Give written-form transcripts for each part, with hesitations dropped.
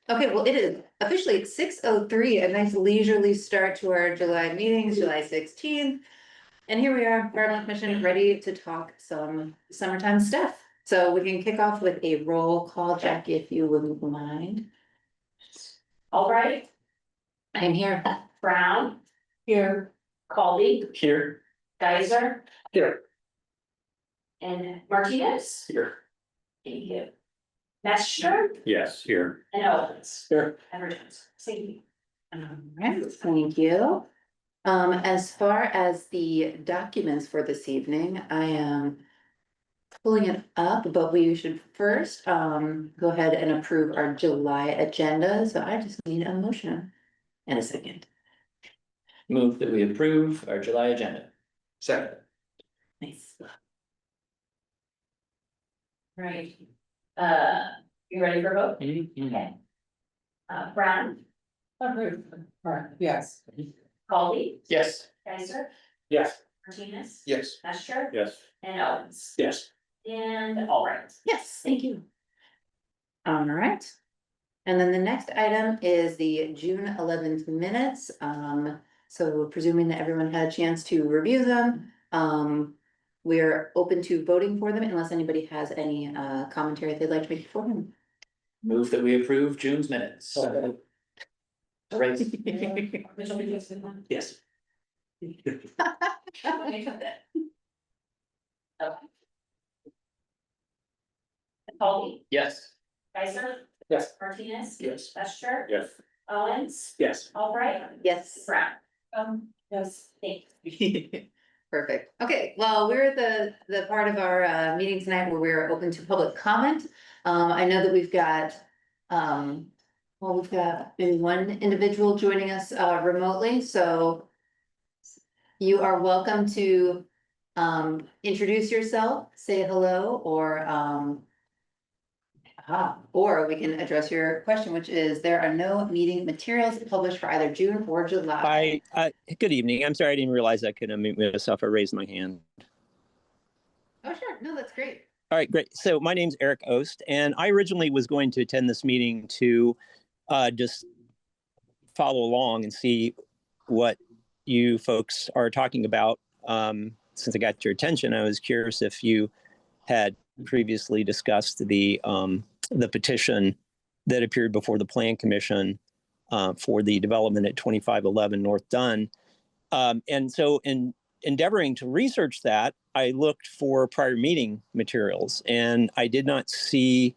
Okay, well, it is officially 6:03, a nice leisurely start to our July meetings, July 16th. And here we are, Environmental Commission, ready to talk some summertime stuff. So we can kick off with a roll call, Jackie, if you wouldn't mind. All right, I'm here. Brown, Here. Colby, Here. Geyser, Here. and Martinez. Here. Thank you. Messer Yes, here. and Owens. Here. Everton's. Thank you. All right, thank you. As far as the documents for this evening, I am pulling it up, but we should first go ahead and approve our July agenda. So I just need a motion and a second. Move that we approve our July agenda. Second. Nice. Right. You ready for a vote? Okay. Brown, Approved. Yes. Colby, Yes. Geyser, Yes. Martinez. Yes. Messer Yes. and Owens. Yes. And all right. Yes, thank you. All right. And then the next item is the June 11th minutes. So presuming that everyone had a chance to review them, we're open to voting for them unless anybody has any commentary they'd like to make for him. Move that we approve June's minutes. Right. Yes. Colby, Yes. Geyser, Yes. Martinez. Yes. Messer, Yes. Owens, Yes. Albright. Yes. Brown. Yes. Thanks. Perfect. Okay, well, we're at the part of our meeting tonight where we're open to public comment. I know that we've got maybe one individual joining us remotely, so you are welcome to introduce yourself, say hello, or we can address your question, which is there are no meeting materials published for either June or July. Hi, good evening. I'm sorry, I didn't realize I could unmute myself. I raised my hand. Oh, sure. No, that's great. All right, great. So my name's Eric Ost, and I originally was going to attend this meeting to just follow along and see what you folks are talking about. Since I got your attention, I was curious if you had previously discussed the petition that appeared before the Plan Commission for the development at 2511 North Dunn. And so in endeavoring to research that, I looked for prior meeting materials, and I did not see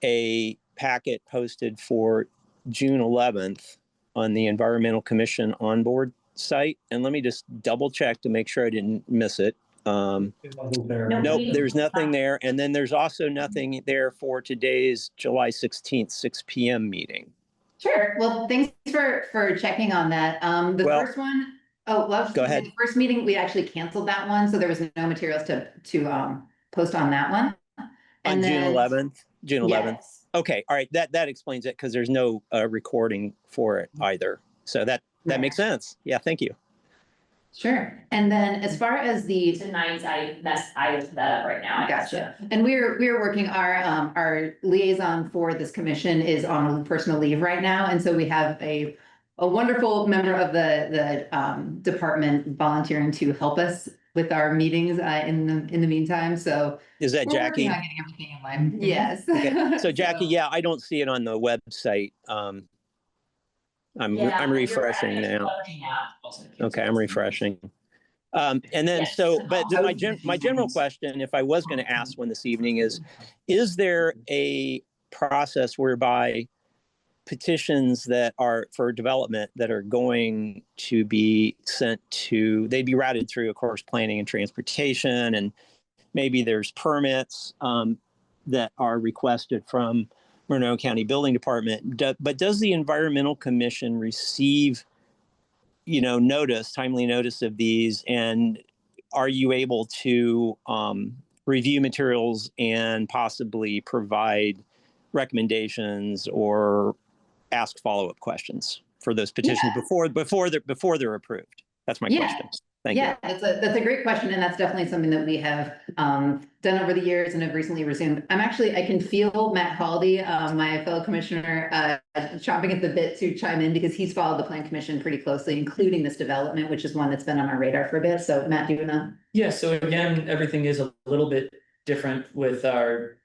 a packet posted for June 11th on the Environmental Commission onboard site. And let me just double check to make sure I didn't miss it. Nope, there's nothing there. And then there's also nothing there for today's July 16th, 6 p.m. meeting. Sure. Well, thanks for checking on that. First one, go ahead. The first meeting, we actually canceled that one, so there was no materials to post on that one. And on June 11th? June 11th. Yes. Okay. All right. That explains it, because there's no recording for it either. So that makes sense. Yeah. Thank you. Sure. And then as far as the Tonight's, I looked that up right now. Gotcha. And we're working our liaison for this commission is on personal leave right now. And so we have a wonderful member of the department volunteering to help us with our meetings in the meantime. So is that Jackie? Getting everything in line. Yes. Okay. So Jackie, yeah, I don't see it on the website. I'm refreshing now. Okay, I'm refreshing. And then Yes. but my general question, if I was going to ask one this evening, is there a process whereby petitions that are for development that are going to be they'd be routed through, of course, planning and transportation, and maybe there's permits that are requested from Monroe County Building Department, but does the Environmental Commission receive, timely notice of these, and are you able to review materials and possibly provide recommendations or ask follow-up questions for those petitions before they're approved? That's my question. Thank you. Yeah, that's a great question, and that's definitely something that we have done over the years and have recently resumed. I can feel Matt Caldy, my fellow commissioner, chomping at the bit to chime in because he's followed the plan commission pretty closely, including this development, which is one that's been on our radar for a bit. So Matt, do you wanna? Yeah, so again, everything is a little bit different with our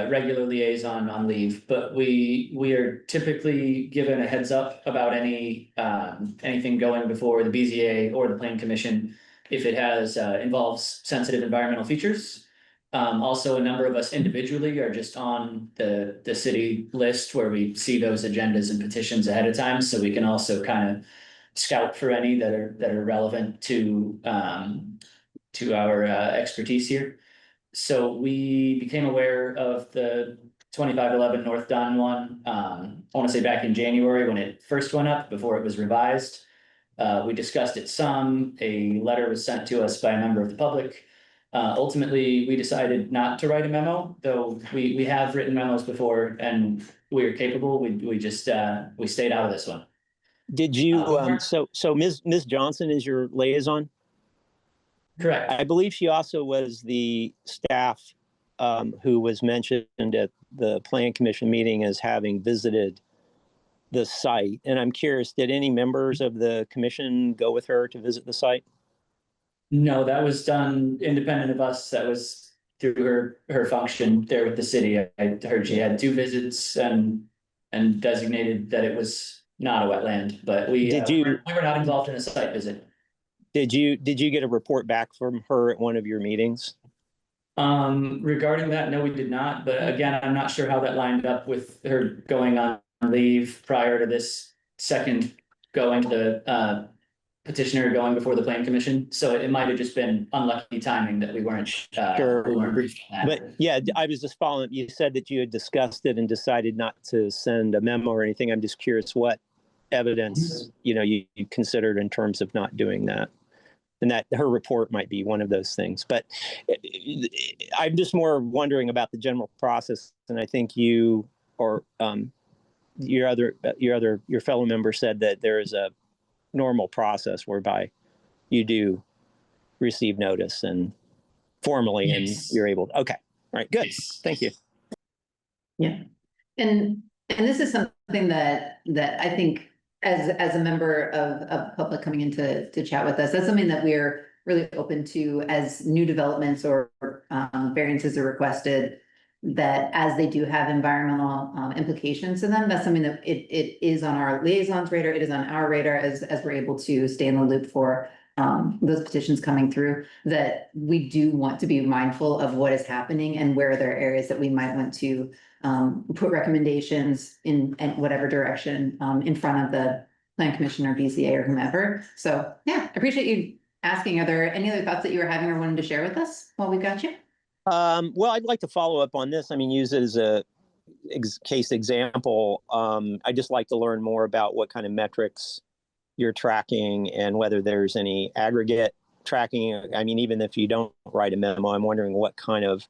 regular liaison on leave, but we are typically given a heads up about anything going before the BZA or the Plan Commission if it has involves sensitive environmental features. Also, a number of us individually are just on the city list where we see those agendas and petitions ahead of time, so we can also kind of scout for any that are relevant to our expertise here. So we became aware of the 2511 North Dunn one, I want to say back in January when it first went up, before it was revised. We discussed it some, a letter was sent to us by a member of the public. Ultimately, we decided not to write a memo, though we have written memos before and we are capable, we just, we stayed out of this one. Did you, so Ms. Johnson is your liaison? Correct. I believe she also was the staff who was mentioned at the Plan Commission meeting as having visited the site. And I'm curious, did any members of the commission go with her to visit the site? No, that was done independent of us. That was through her function there with the city. I heard she had 2 visits and designated that it was not a wetland, but we were not involved in a site visit. Did you get a report back from her at one of your meetings? Regarding that, no, we did not. But again, I'm not sure how that lined up with her going on leave prior to this second going to the petitioner going before the Plan Commission. So it might have just been unlucky timing that we weren't Sure. briefed on that. But yeah, I was just following. You said that you had discussed it and decided not to send a memo or anything. I'm just curious what evidence you considered in terms of not doing that. And that her report might be one of those things. But I'm just more wondering about the general process. And I think you or your fellow member said that there is a normal process whereby you do receive notice and formally, and you're able to. Okay, all right, good. Thank you. Yeah, and this is something that I think as a member of public coming in to chat with us, that's something that we're really open to as new developments or variances are requested, that as they do have environmental implications to them, that's something that it is on our liaison's radar, it is on our radar as we're able to stay in the loop for those petitions coming through, that we do want to be mindful of what is happening and where there are areas that we might want to put recommendations in whatever direction in front of the Plan Commission or BZA or whomever. So yeah, I appreciate you asking. Are there any other thoughts that you were having or wanted to share with us while we've got you? Well, I'd like to follow up on this. I mean, use it as a case example. I just like to learn more about what kind of metrics you're tracking and whether there's any aggregate tracking. I mean, even if you don't write a memo, I'm wondering what kind of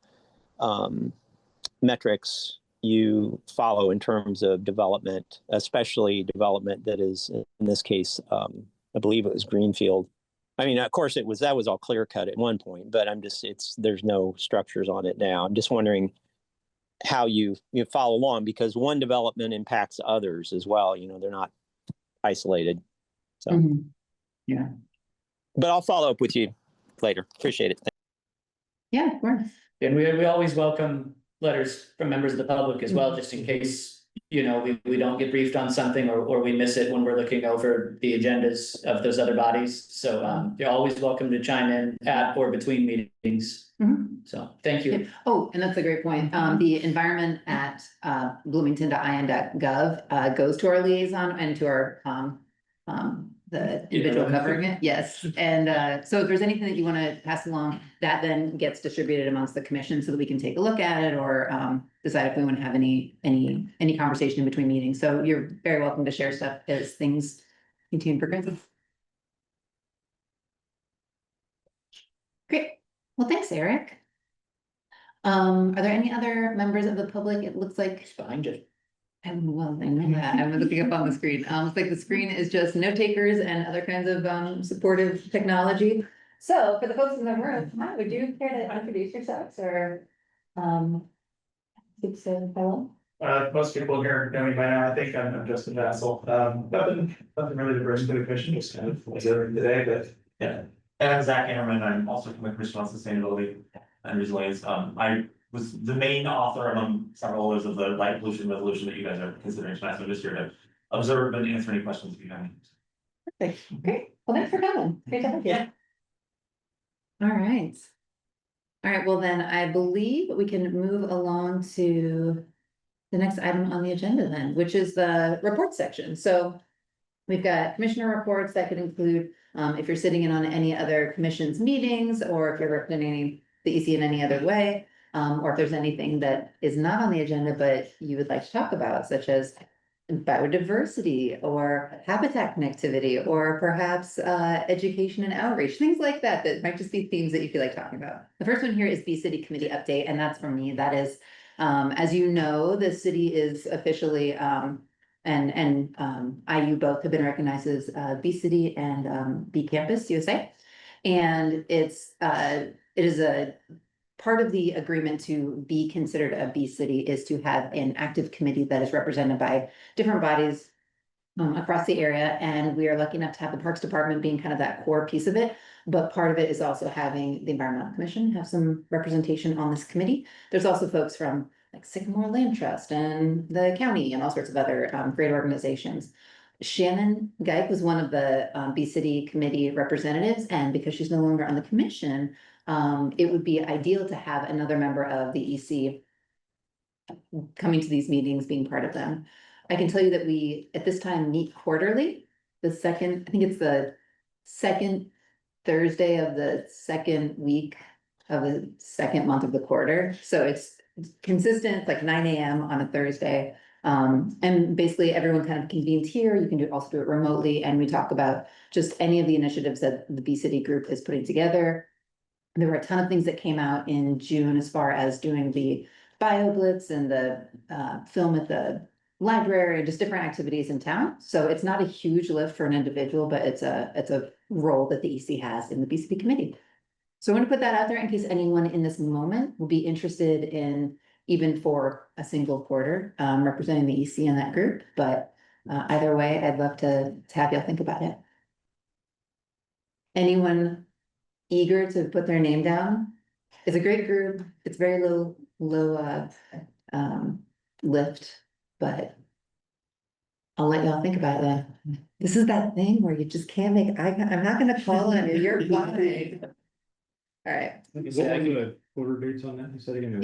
metrics you follow in terms of development, especially development that is, in this case, I believe it was Greenfield. I mean, of course, that was all clear cut at one point, but there's no structures on it now. I'm just wondering how you follow along, because one development impacts others as well. They're not isolated. So, yeah. But I'll follow up with you later. Appreciate it. Yeah, of course. And we always welcome letters from members of the public as well, just in case, we don't get briefed on something or we miss it when we're looking over the agendas of those other bodies. So you're always welcome to chime in at or between meetings. So thank you. Oh, and that's a great point. The environment at bloomington.in.gov goes to our liaison and to our the individual covering it. Yes. And so if there's anything that you want to pass along, that then gets distributed amongst the commission so that we can take a look at it or decide if we want to have any conversation in between meetings. So you're very welcome to share stuff as things continue to progress. Great. Well, thanks, Eric. Are there any other members of the public? It looks like Behind you. Well, I know that, I'm looking up on the screen, it's like the screen is just note takers and other kinds of supportive technology. So for the folks in the room, hi, would you care to introduce yourselves or give say hello? Most people here know me by now, I think I'm Justin Vassal, nothing really to bring to the commission, just kind of observing today, but yeah. And I'm Zach Ammerman, I'm also from the Commission on Sustainability and Resilience. I was the main author among several others of the light pollution resolution that you guys are considering tonight, so I'm just here to observe and answer any questions if you have any. Perfect, great, well, thanks for coming, great to have you. Yeah. All right. All right, well then, I believe we can move along to the next item on the agenda then, which is the report section, so. We've got commissioner reports that could include, if you're sitting in on any other commission's meetings, or if you're representing the EC in any other way. Or if there's anything that is not on the agenda, but you would like to talk about, such as biodiversity or habitat connectivity, or perhaps education and outreach, things like that, that might just be themes that you feel like talking about. The first one here is B City Committee update, and that's from me. That is, as you know, the city is officially, and IU both have been recognized as B City and B Campus USA. And it is a part of the agreement to be considered a B City is to have an active committee that is represented by different bodies across the area, and we are lucky enough to have the Parks Department being kind of that core piece of it. But part of it is also having the Environmental Commission have some representation on this committee. There's also folks from like Sycamore Land Trust and the county and all sorts of other great organizations. Shannon Geik was one of the B City committee representatives, and because she's no longer on the commission, it would be ideal to have another member of the EC coming to these meetings, being part of them. I can tell you that we, at this time, meet quarterly. I think it's the second Thursday of the second week of the second month of the quarter. So it's consistent, it's like 9 AM on a Thursday. And basically everyone kind of convenes here. You can also do it remotely. And we talk about just any of the initiatives that the B City group is putting together. There were a ton of things that came out in June as far as doing the bio blitz and the film at the library, just different activities in town. So it's not a huge lift for an individual, but it's a role that the EC has in the BCP committee. So I want to put that out there in case anyone in this moment will be interested in, even for a single quarter, representing the EC in that group. But either way, I'd love to have y'all think about it. Anyone eager to put their name down? It's a great group. It's very low lift, but I'll let y'all think about that. This is that thing where you just can't make, I'm not gonna call on you, you're fine. All right, What was the quarter dates on that, you said again?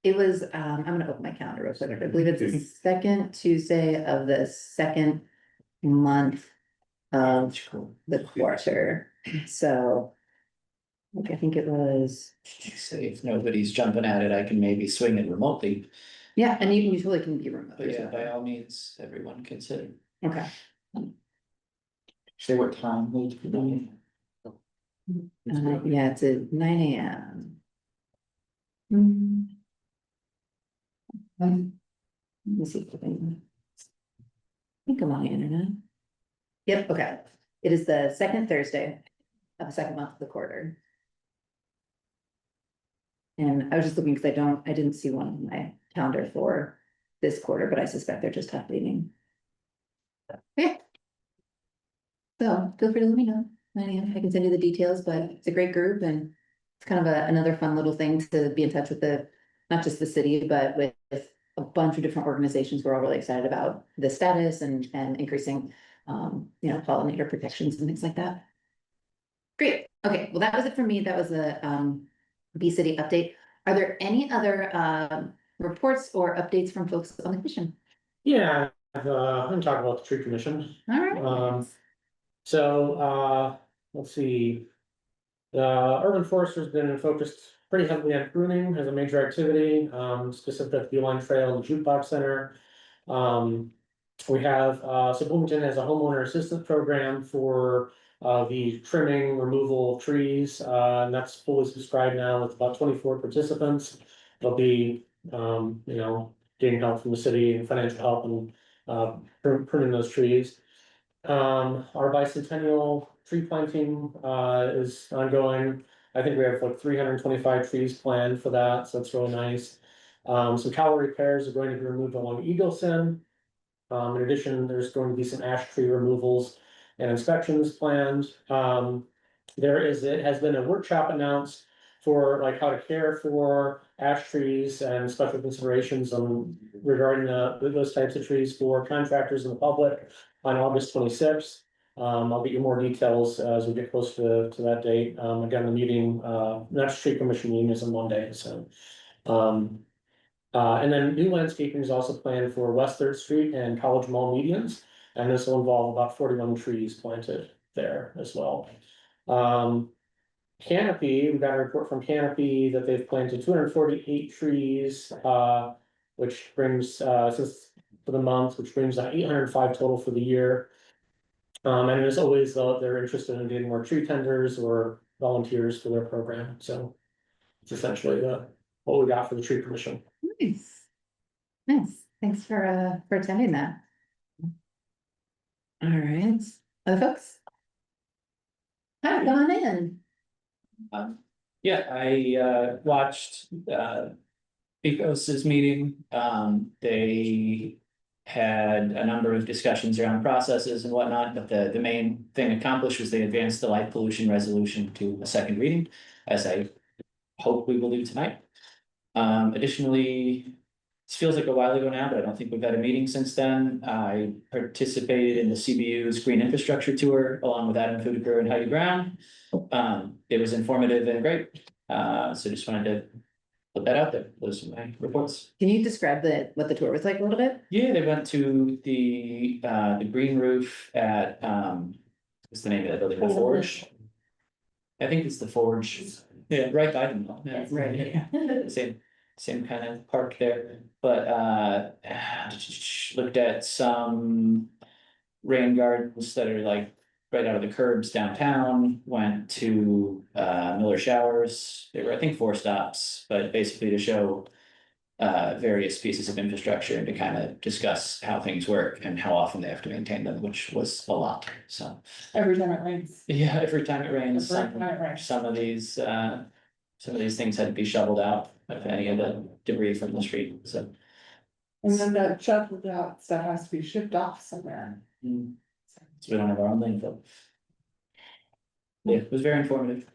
it was, I'm gonna open my calendar real quick. I believe it's the second Tuesday of the second month of the quarter, so. I think it was, Say if nobody's jumping at it, I can maybe swing it remotely. yeah, and you usually can be remote. But as yeah, well. by all means, everyone consider. Okay. Say what time we do doing. Yeah, it's at 9 AM. Let me see if I think I'm on the internet. Yep, okay. It is the second Thursday of the second month of the quarter. And I was just looking because I didn't see one on my calendar for this quarter, but I suspect they're just updating. Okay. So feel free to let me know. I can send you the details, but it's a great group and it's kind of another fun little thing to be in touch with not just the city, but with a bunch of different organizations. We're all really excited about the status and increasing, pollinator protections and things like that. Great. Okay. Well, that was it for me. That was a, B City update. Are there any other reports or updates from folks on the commission? Yeah, I'm gonna talk about the tree commission. All right. Let's see. The urban forester's been focused pretty heavily on pruning as a major activity, specific at the Uline Trail and the Jukebox Center. We have, so Bloomington has a homeowner assistance program for the trimming, removal of trees, and that's fully subscribed now with about 24 participants. There'll be, getting help from the city and financial help and pruning those trees. Our bicentennial tree planting is ongoing. I think we have like 325 trees planned for that, so that's really nice. Some tower repairs are going to be removed along Eagleson. In addition, there's going to be some ash tree removals and inspections planned. It has been a workshop announced for like how to care for ash trees and special considerations regarding those types of trees for contractors and the public on August 26th. I'll get you more details as we get closer to that date. Again, the meeting, next tree commission meeting is on Monday, so. And then new landscaping is also planned for West Third Street and College Mall medians. And this will involve about 41 trees planted there as well. Canopy, we got a report from Canopy that they've planted 248 trees, which brings, since for the month, which brings 805 total for the year. And as always, they're interested in getting more tree tenders or volunteers for their program, so. It's essentially what we got for the tree commission. Nice. Nice, thanks for attending that. All right, other folks? Hi, come on in. Yeah, I watched Ecos's meeting. They had a number of discussions around processes and whatnot, but the main thing accomplished was they advanced the light pollution resolution to a second reading, as I hope we will do tonight. Additionally, this feels like a while ago now, but I don't think we've had a meeting since then. I participated in the CBU's Green Infrastructure Tour along with Adam Fudiker and Heidi Brown. It was informative and great. So just wanted to put that out there. Those are my reports. Can you describe what the tour was like a little bit? Yeah, they went to the green roof at what's the name of that building? The Forge. I think it's the Forge. Yeah, right by them. Yeah, Yes. Right. yeah. Same kind of park there, but looked at some rain gardens that are like right out of the curbs downtown. Went to Miller Showers. There were, I think, 4 stops, but basically to show various pieces of infrastructure and to kind of discuss how things work and how often they have to maintain them, which was a lot. So Every time it rains. yeah, every time it rains, Every time it rains. some of these things had to be shoveled out of any of the debris from the street, so. And then that shoveled out stuff has to be shipped off somewhere. So we don't have our own landfill. Yeah, it was very informative.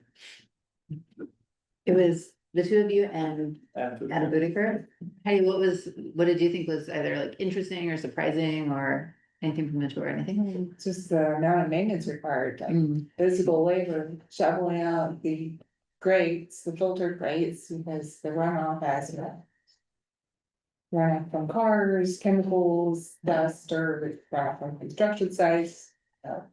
It was the two of you and Adam Budiker. Hey, what did you think was either like interesting or surprising or anything from the tour, anything? Just the amount of maintenance required, like physical labor, shoveling out the grates, the filtered grates, because the runoff has runoff from cars, chemicals, dust, or runoff from construction sites. So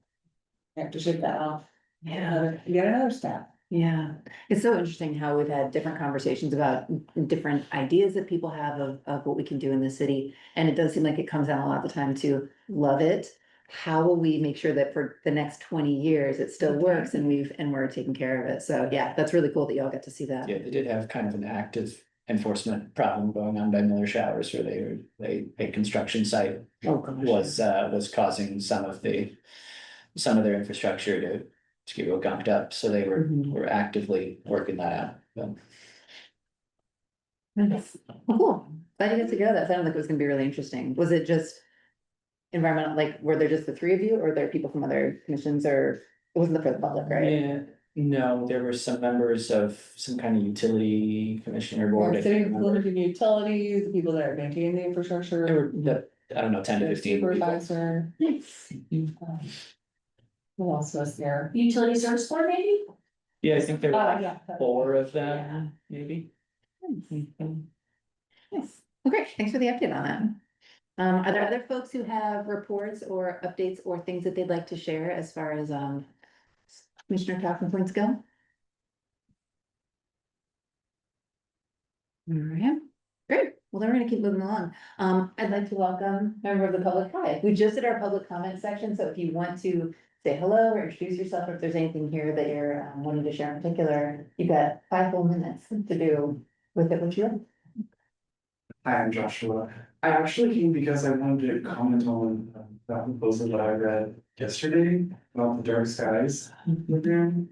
you have to ship that off. Yeah. Get another step. Yeah, it's so interesting how we've had different conversations about different ideas that people have of what we can do in the city. And it does seem like it comes down a lot of the time to love it. How will we make sure that for the next 20 years, it still works and we're taking care of it? So yeah, that's really cool that y'all get to see that. Yeah, they did have kind of an active enforcement problem going on by Miller Showers where a construction site Oh, gosh. was causing some of their infrastructure to get real gunked up, so they were actively working that out. But Nice. Well, cool. Glad you get to go. That sounded like it was gonna be really interesting. Was it just environmental, like, were there just the three of you, or were there people from other commissions, or it wasn't for the public, right? yeah, no, there were some members of some kind of utility commissioner board. I City can't of remember. Bloomington Utilities, the people that are maintaining the There infrastructure. were, I don't know, 10 to 15 people. Supervisor. Nice. Who else was there? Utility service board maybe? Yeah, I think there were like Yeah. 4 of them, maybe. Nice. Well, great. Thanks for the update on that. Are there other folks who have reports or updates or things that they'd like to share as far as commissioner talking points go? All right, great. Well, then we're gonna keep moving along. I'd like to welcome a member of the public. Hi, we just did our public comment section, so if you want to say hello or introduce yourself, or if there's anything here that you're wanting to share in particular, you've got 5 full minutes to do with it, what you like. Hi, I'm Joshua. I actually came because I wanted to comment on that proposal that I read yesterday about the dark skies.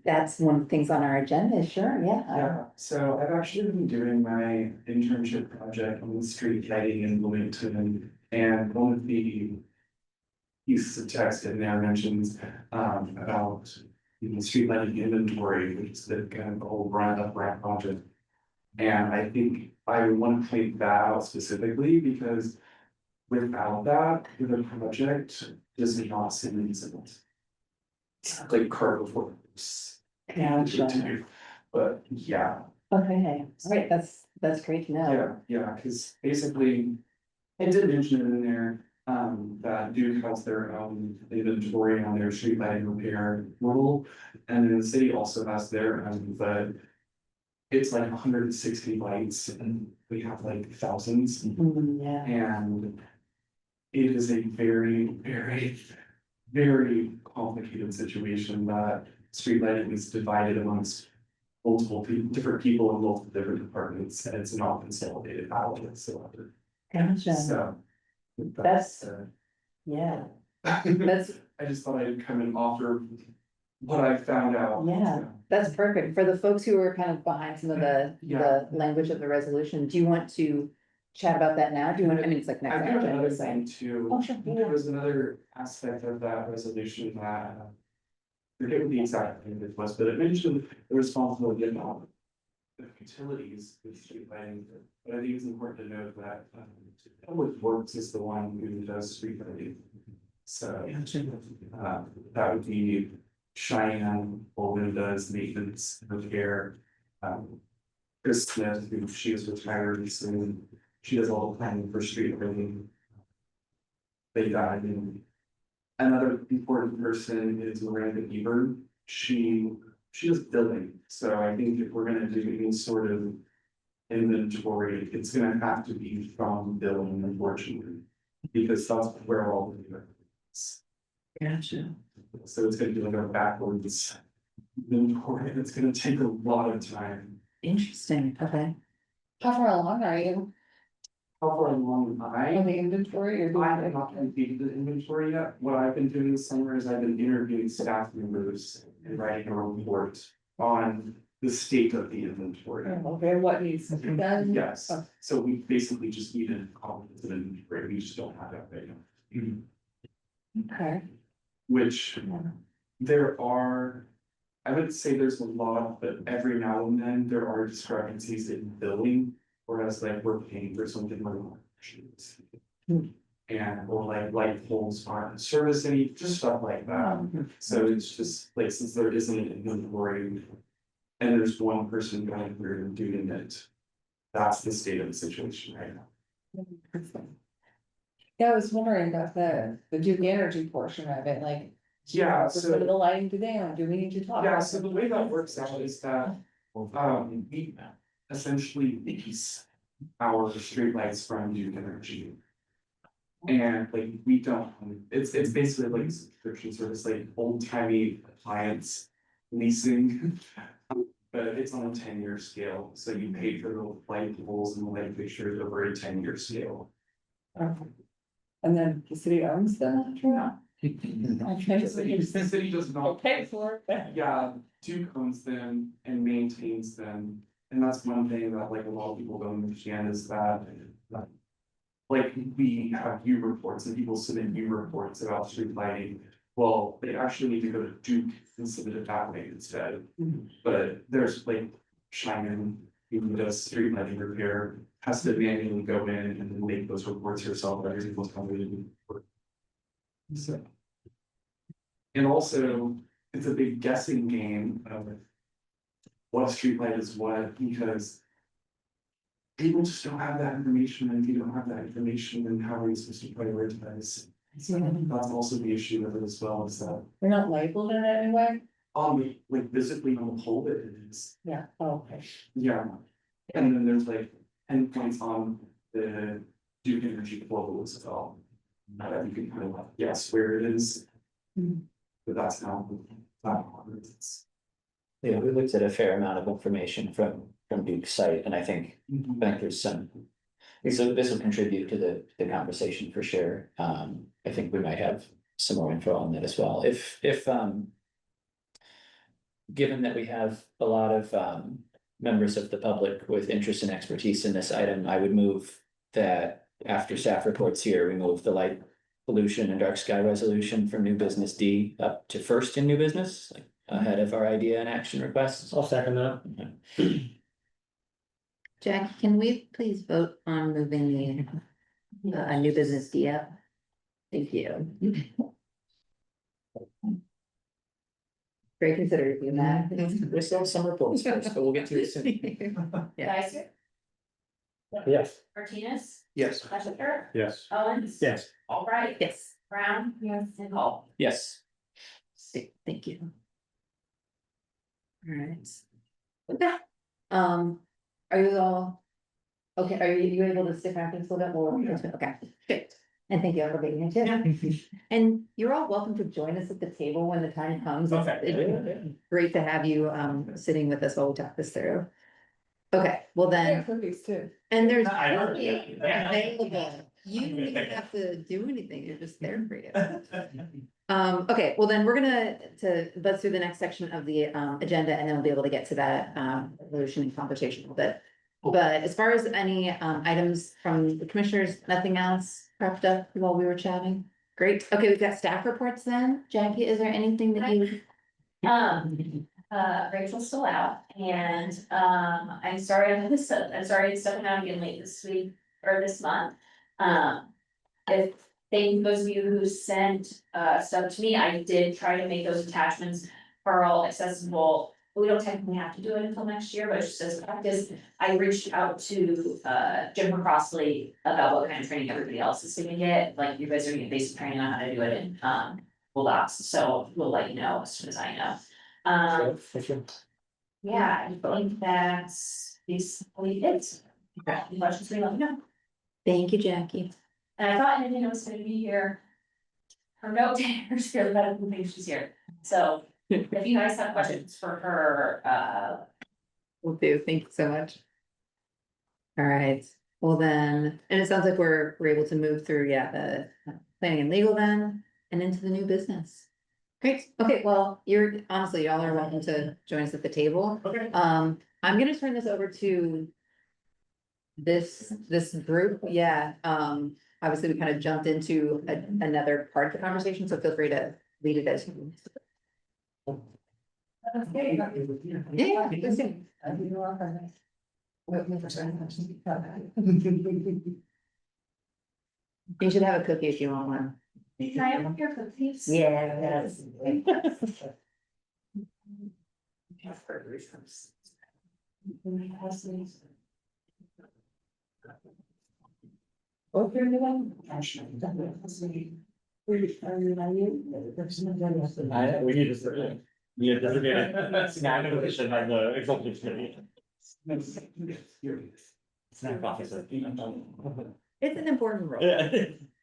That's one of the things on our agenda, sure, yeah. Yeah, so I've actually been doing my internship project on street lighting in Bloomington, and one of the pieces of text in there mentions about street lighting inventory, which is the kind of the whole run up ramp project. And I think I want to point that out specifically because without that, the project does not seem reasonable. It's like cargo force. Gotcha. But yeah, Okay, all right, that's great to know. yeah, because basically, I did mention it in there, that Duke has their own inventory on their street lighting repair rule. And then the city also has their own, but it's like 160 lights and we have like thousands. Yeah, And it is a very, very, very complicated situation that street lighting is divided amongst multiple different people in multiple different departments, and it's not consolidated out whatsoever. gotcha, So. That's- yeah, that's, I just thought I'd come and offer what I found out. Yeah. that's perfect. For the folks who are kind of behind some of the Yeah. language of the resolution, do you want to chat about that now? Do you want, I mean, it's like next. I do have action, another but- thing too. Oh, sure, There was another aspect of that resolution that. I forget what the exact thing it was, but it mentioned the responsibility of utilities with street lighting. But I think it's important to note that Public Works is the one who does street lighting. So that would be Cheyenne, Bolden does maintenance, repair. Chris Smith, who she is retired soon, she does all the planning for street lighting. They died in. Another important person is Miranda Eber. She does billing, so I think if we're gonna do any sort of inventory, it's gonna have to be from billing, unfortunately. Because that's where all the data is. Gotcha. So it's gonna be like a backwards inventory, and it's gonna take a lot of time. Interesting, okay. How far along are you How far along am on I? the inventory or? I have not completed the inventory yet. What I've been doing this summer is I've been interviewing staff members and writing a report on the state of the inventory. Okay, what needs to be done? Yes, so we basically just need a comprehensive inventory, we just don't have that right now. Okay. Which there are, I would say there's a lot, but every now and then there are discrepancies in billing. Whereas like we're paying for something like. And or like light poles aren't servicing, just stuff like that. So it's just like, since there isn't an inventory. And there's one person going through and doing it. That's the state of the situation right now. Yeah, I was wondering about the Duke Energy portion of it, like. Yeah, What so, are the lighting today on? Do we need to talk? yeah, so the way that works out is that, we essentially lease our streetlights from Duke Energy. And like, we don't, it's basically like a subscription service, like old timey appliance leasing. But it's on a 10-year scale, so you pay for the light poles and the light fixtures over a 10-year scale. And then the city owns them after that? The city does not. Pay for it. Yeah, Duke owns them and maintains them, and that's one thing that like a lot of people don't understand is that. Like we have view reports and people submit view reports about street lighting. Well, they actually need to go to Duke and submit it that way instead. But there's like Cheyenne, who does street lighting repair, has to manually go in and then make those reports herself every single time we do report. So. And also, it's a big guessing game of what streetlight is what, because people just don't have that information, and if you don't have that information, then how are you supposed to prioritize? That's also the issue of it as well, is that, They're not labeled in any way? like physically on the pole, it is, Yeah, oh, okay. yeah. And then there's like endpoints on the Duke Energy pole as well. That you can kind of like guess where it is. But that's how that it's. Yeah, we looked at a fair amount of information from Duke's site, and I think there's some. this will contribute to the conversation for sure. I think we might have some more info on that as well. If given that we have a lot of members of the public with interest and expertise in this item, I would move that after staff reports here, we move the light pollution and dark sky resolution from new business D up to first in new business, like ahead of our idea and action requests. I'll second that. Jack, can we please vote on moving the a new business D up? Thank you. Very considerate of you, Matt. We still have some reports first, but we'll get to it soon. Yeah. Geiser, Yes. Martinez, Yes. Schlechter, Yes. Owens. Yes. Albright. Yes. Brown. Yes. And Hall. Yes, Thank you. All right. Okay. Are you all? Okay, are you able to stick around for just a little bit more? Okay, good. And thank you all for being here too. And you're all welcome to join us at the table when the time comes. It's great to have you sitting with us while we talk this through. Okay, well then, Cookies too. and there's I heard cookies that. available. You don't even have to do anything, you're just there for you. Okay, well then we're gonna buzz through the next section of the agenda and then we'll be able to get to that resolution and conversation a little bit. But as far as any items from the commissioners, nothing else cropped up while we were chatting? Great, okay, we've got staff reports then. Jackie, is there anything that you? Rachel's still out and, I'm sorry, I'm sorry it's stepping out again late this week or this month. If thank those of you who sent, stuff to me, I did try to make those attachments for all accessible. We don't technically have to do it until next year, but just as practice, I reached out to, Jennifer Crossley about what kind of training everybody else is gonna get, like you guys are getting basic training on how to do it in, Google Docs, so we'll let you know as soon as I know. Yeah, I think that's basically it. Any questions, let me know. Thank you, Jackie. And I thought Anita was gonna be here. Her note takers here, but I don't think she's here, so if you guys have questions for her, Will do, thank you so much. All right, well then, and it sounds like we're able to move through, yeah, the planning and legal then, and into the new business. Great, okay, well, honestly, y'all are welcome to join us at the table. Okay. I'm gonna turn this over to this group, yeah, obviously we kind of jumped into another part of the conversation, so feel free to lead it as you. Yeah, please do. You should have a cookie if you want one. can I have your cookies? Yeah, yes. We need to. Yeah, designated snack position on the executive committee. Snack officer. It's an important role.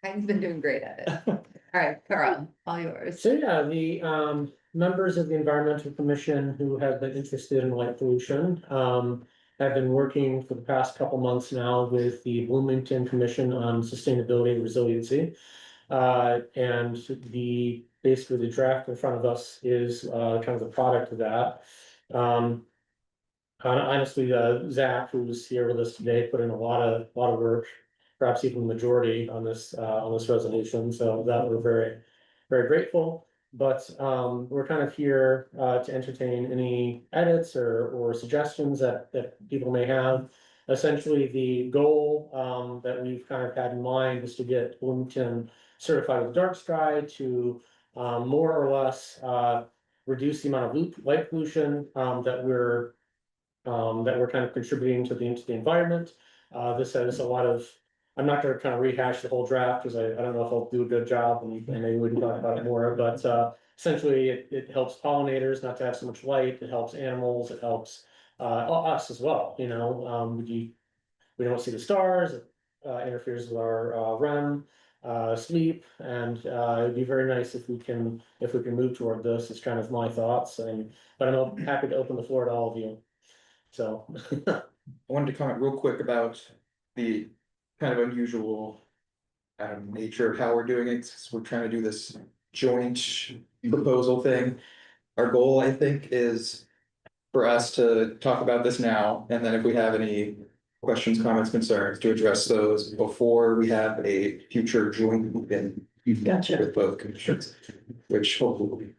I've been doing great at it. All right, Carl, all yours. So yeah, the members of the environmental commission who have been interested in light pollution have been working for the past couple months now with the Bloomington Commission on Sustainability and Resiliency. And basically the draft in front of us is kind of the product of that. Honestly, Zach, who's here with us today, put in a lot of work, perhaps even the majority on this resolution, so that we're very, very grateful. But we're kind of here to entertain any edits or suggestions that people may have. Essentially, the goal that we've kind of had in mind is to get Bloomington certified with dark sky to more or less reduce the amount of light pollution that we're kind of contributing to the environment. This has a lot of, I'm not gonna kind of rehash the whole draft, because I don't know if I'll do a good job, and maybe we can talk about it more, but essentially it helps pollinators not to have so much light, it helps animals, it helps us as well, you know, we don't see the stars, it interferes with our REM sleep, and it'd be very nice if we can move toward this. Is kind of my thoughts, but I'm happy to open the floor to all of you. So I wanted to comment real quick about the kind of unusual. Nature of how we're doing it, 'cause we're trying to do this joint proposal thing. Our goal, I think, is for us to talk about this now, and then if we have any questions, comments, concerns, to address those before we have a future joint meeting Gotcha. with both commissions, which hopefully will be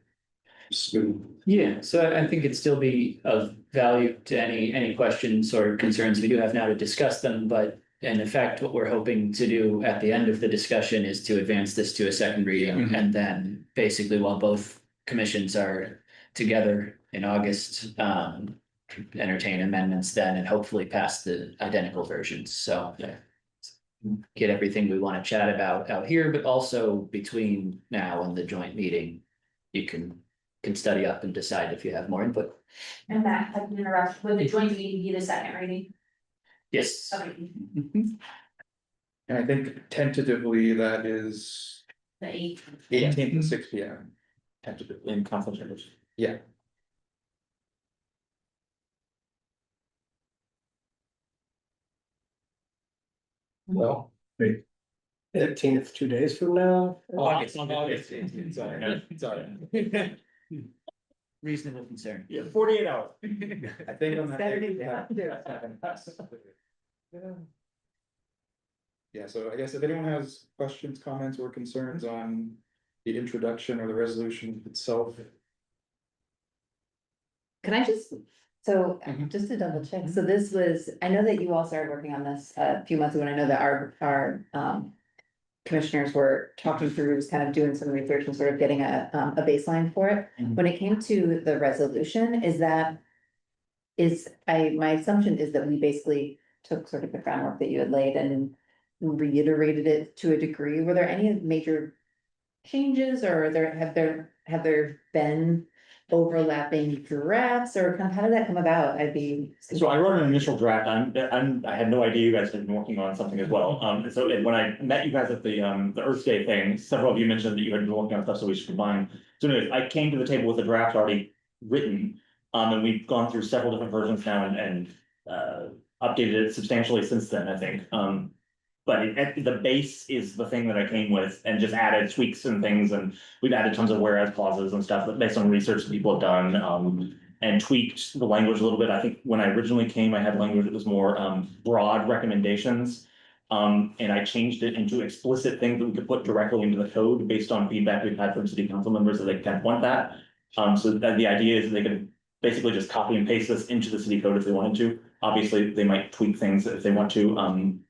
smooth. Yeah, so I think it'd still be of value to any questions or concerns we do have now to discuss them, but. In effect, what we're hoping to do at the end of the discussion is to advance this to a second reading, and then basically while both commissions are together in August. Entertain amendments then and hopefully pass the identical versions, so. Get everything we want to chat about out here, but also between now and the joint meeting. You can study up and decide if you have more input. And Matt, I can interrupt, would the joint meeting be the second reading? Yes. Okay, And I think tentatively that is the 8th. 18th at 6 p.m. Tentatively. In council chambers. Yeah. Well. 18th, 2 days from now. August 18th, sorry. Reasonable concern. Yeah, 48 hours. I think on that. Saturday. Yeah, so I guess if anyone has questions, comments, or concerns on the introduction or the resolution itself. Can I just, so Mhm. just to double check, so this was, I know that you all started working on this a few months ago, and I know that our commissioners were talking through, just kind of doing some research and sort of getting a baseline for it. Mhm. When it came to the resolution, my assumption is that we basically took sort of the groundwork that you had laid and reiterated it to a degree. Were there any major changes, or have there been overlapping drafts, or kind of how did that come about? I'd be. So I wrote an initial draft, I had no idea you guys had been working on something as well, and so when I met you guys at the Earth Day thing, several of you mentioned that you had been working on stuff, so we should combine. So anyways, I came to the table with a draft already written, and we've gone through several different versions now and updated it substantially since then, I think, but the base is the thing that I came with and just added tweaks and things, and we've added tons of whereas clauses and stuff based on research that people have done, and tweaked the language a little bit. I think when I originally came, I had language that was more broad recommendations. And I changed it into explicit things that we could put directly into the code based on feedback we've had from city council members that they kind of want that. So that the idea is that they could basically just copy and paste this into the city code if they wanted to. Obviously, they might tweak things if they want to,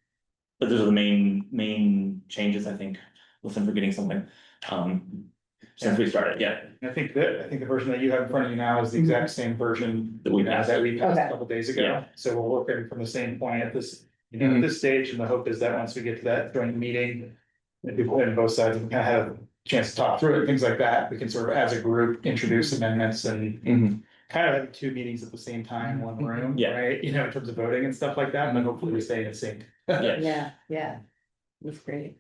but those are the main changes, I think, unless I'm forgetting something. Since we started, yeah. I think the version that you have in front of you now is the exact same version That we passed. that we passed Okay. a couple days ago. Yeah. So we're working from the same point at this, at this stage, and the hope is that once we get to that joint meeting. And people in both sides can kind of have a chance to talk through it, things like that, we can sort of, as a group, introduce amendments and. Kind of having two meetings at the same time, one room, Yeah. right, in terms of voting and stuff like that, and then hopefully we stay in sync. Yeah, that's great.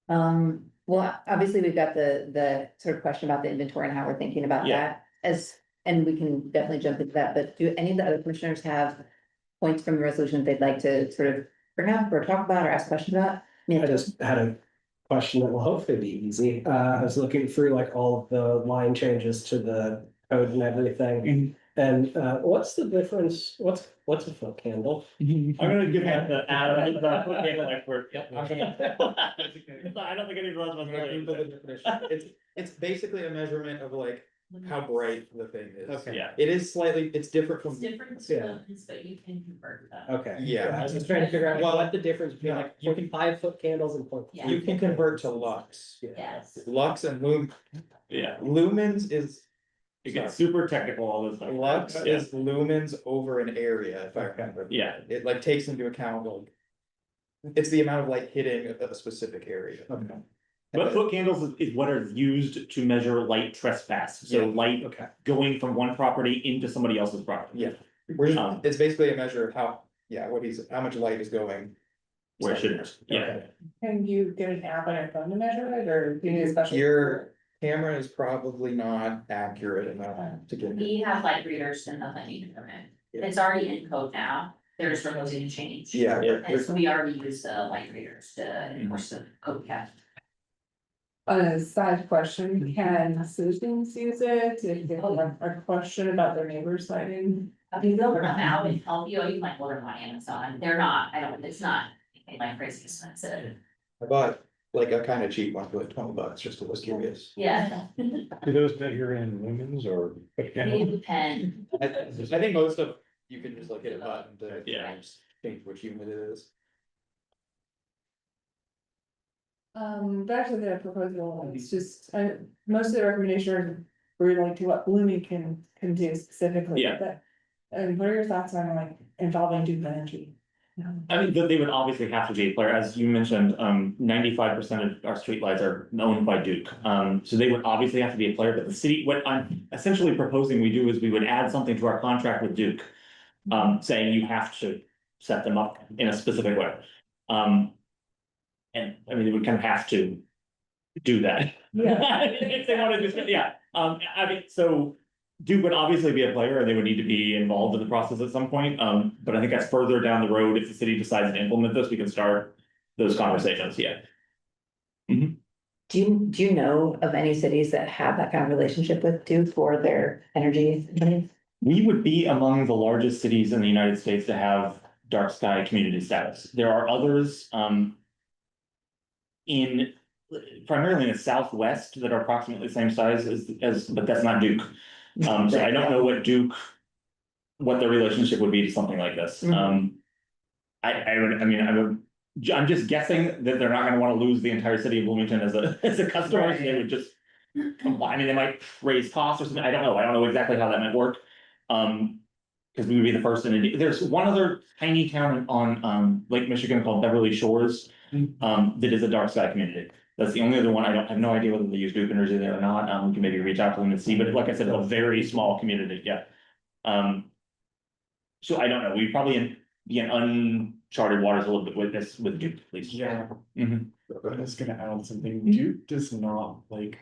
Well, obviously, we've got the sort of question about the inventory and how we're thinking about Yeah. that and we can definitely jump into that, but do any of the other commissioners have points from the resolution they'd like to sort of bring up or talk about or ask questions about? I just had a question that will hopefully be easy. I was looking through like all of the line changes to the code and everything. And what's the difference? What's a foot candle? I'm gonna give that to Adam, the cable expert. Yep. I don't think any of us. It's basically a measurement of like how bright the thing is. Okay. Yeah. It is slightly, it's different from. It's different Yeah. lumens, but you can convert them. Okay. Yeah. I was just trying to figure out Well, what the difference between no, like you can- 5-foot candles and 0.3. Yeah. You can convert to lux. Yes. Lux and Yeah, lumens is. it gets super technical, all this stuff. Lux Yeah. is lumens over an area, if I remember. Yeah. It like takes into account like. It's the amount of light hitting a specific area. Okay. But foot candles is what are used to measure light trespass, so Yeah. light Okay. going from one property into somebody else's property. Yeah. We're Um, just, it's basically a measure of how, how much light is going. Where it shouldn't, yeah. Okay. Can you get an app on your phone to measure it, or do you need a special? Your camera is probably not accurate enough to get. We have light readers and nothing you can come in. It's already in code now. they're just proposing to change. Yeah. And so we already use the light readers to enforce the code cap. A side question, can citizens use it if they have a question about their neighbor's sighting? I mean, they'll come out and help you, you might order them on Amazon, they're not, it's not anything like crazy expensive. I bought like a kind of cheap one for like $20, just because I was curious. Yeah, Do those figure in lumens or? it depends. I think most of, you can just like hit a button to. Yeah. just change which unit it is. Back to the proposal, it's just, most of the recommendations relate to what Bloomington can do specifically. Yeah. But, and what are your thoughts on like involving Duke Energy? I mean, they would obviously have to be a player, as you mentioned, 95% of our streetlights are owned by Duke. So they would obviously have to be a player, but the city, what I'm essentially proposing we do is we would add something to our contract with Duke. Saying you have to set them up in a specific way. And I mean, they would kind of have to do that. Yeah. If they wanted to, yeah, I mean, so Duke would obviously be a player and they would need to be involved in the process at some point. But I think that's further down the road. If the city decides to implement this, we can start those conversations, yeah. Do you know of any cities that have that kind of relationship with Duke for their energy? We would be among the largest cities in the United States to have dark sky community status. There are others, in primarily in the Southwest that are approximately the same size as, but that's not Duke. So I don't know what the relationship would be to something like this. I'm just guessing that they're not gonna wanna lose the entire city of Bloomington as a customer, so they would just combine, I mean, they might raise costs or something, I don't know exactly how that might work. Because we would be the first in, there's one other tiny town on Lake Michigan called Beverly Shores. That is a dark sky community. That's the only other one. I have no idea whether they use Duke Energy there or not. We can maybe reach out to them and see, but like I said, a very small community, yeah. So I don't know, we probably be in uncharted waters a little bit with this, with Duke, at least. Yeah. Mhm. I was gonna add something, Duke does not like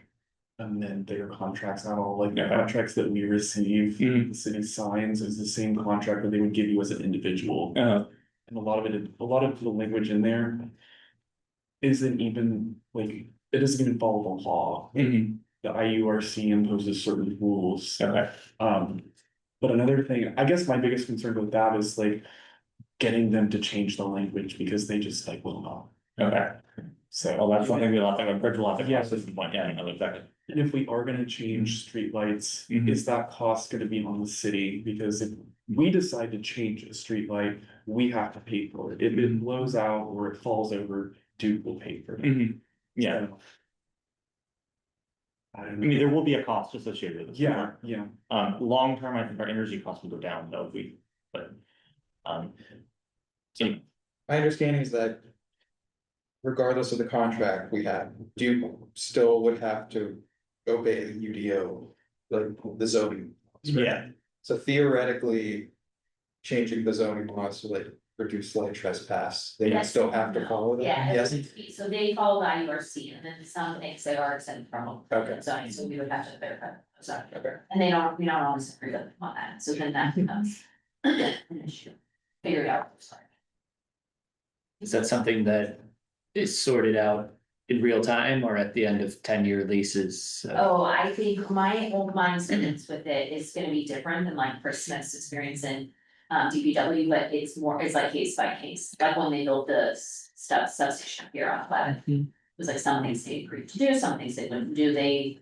amend their contracts at all, like the Okay. contracts that we receive, Mhm. the city signs is the same contract that they would give you as an individual. Uh, And a lot of the language in there isn't even like, it doesn't even follow the law. mhm. The IURC imposes certain rules. Okay. But another thing, I guess my biggest concern with that is like getting them to change the language because they just like will not. Okay, So. well, that's something we'll have to, bridge will have to Yeah. cross at some point, yeah, I know exactly. And if we are gonna change streetlights, Mhm. is that cost gonna be on the city? Because if we decide to change a streetlight, we have to pay for it. If it blows out or it falls over, Duke will pay for it. Mhm. Yeah, So, I I don't mean, know. there will be a cost associated with this. for Yeah, sure. yeah. Long term, I think our energy costs will go down though, if we, but. Anyway, My understanding is that. Regardless of the contract we have, Duke still would have to obey the UDO, like the zoning. laws, right? yeah, So theoretically. Changing the zoning laws to like reduce light trespass, they would Yes. still have to follow that, Yeah, yes? so they follow the IURC, and then some things they are exempt from. Okay. Zoning, so we would have to verify, sorry, Okay. and we don't always agree with them on that, so then that becomes an issue. Figure it out, sorry. Is that something that is sorted out in real time or at the end of 10-year leases? Oh, I think my old mindset with it is gonna be different than like Chris Smith's experience in DPW, but it's like case by case, like when they built the substation here on Pleasant. It was like some things they agreed to do, some things they wouldn't do, they,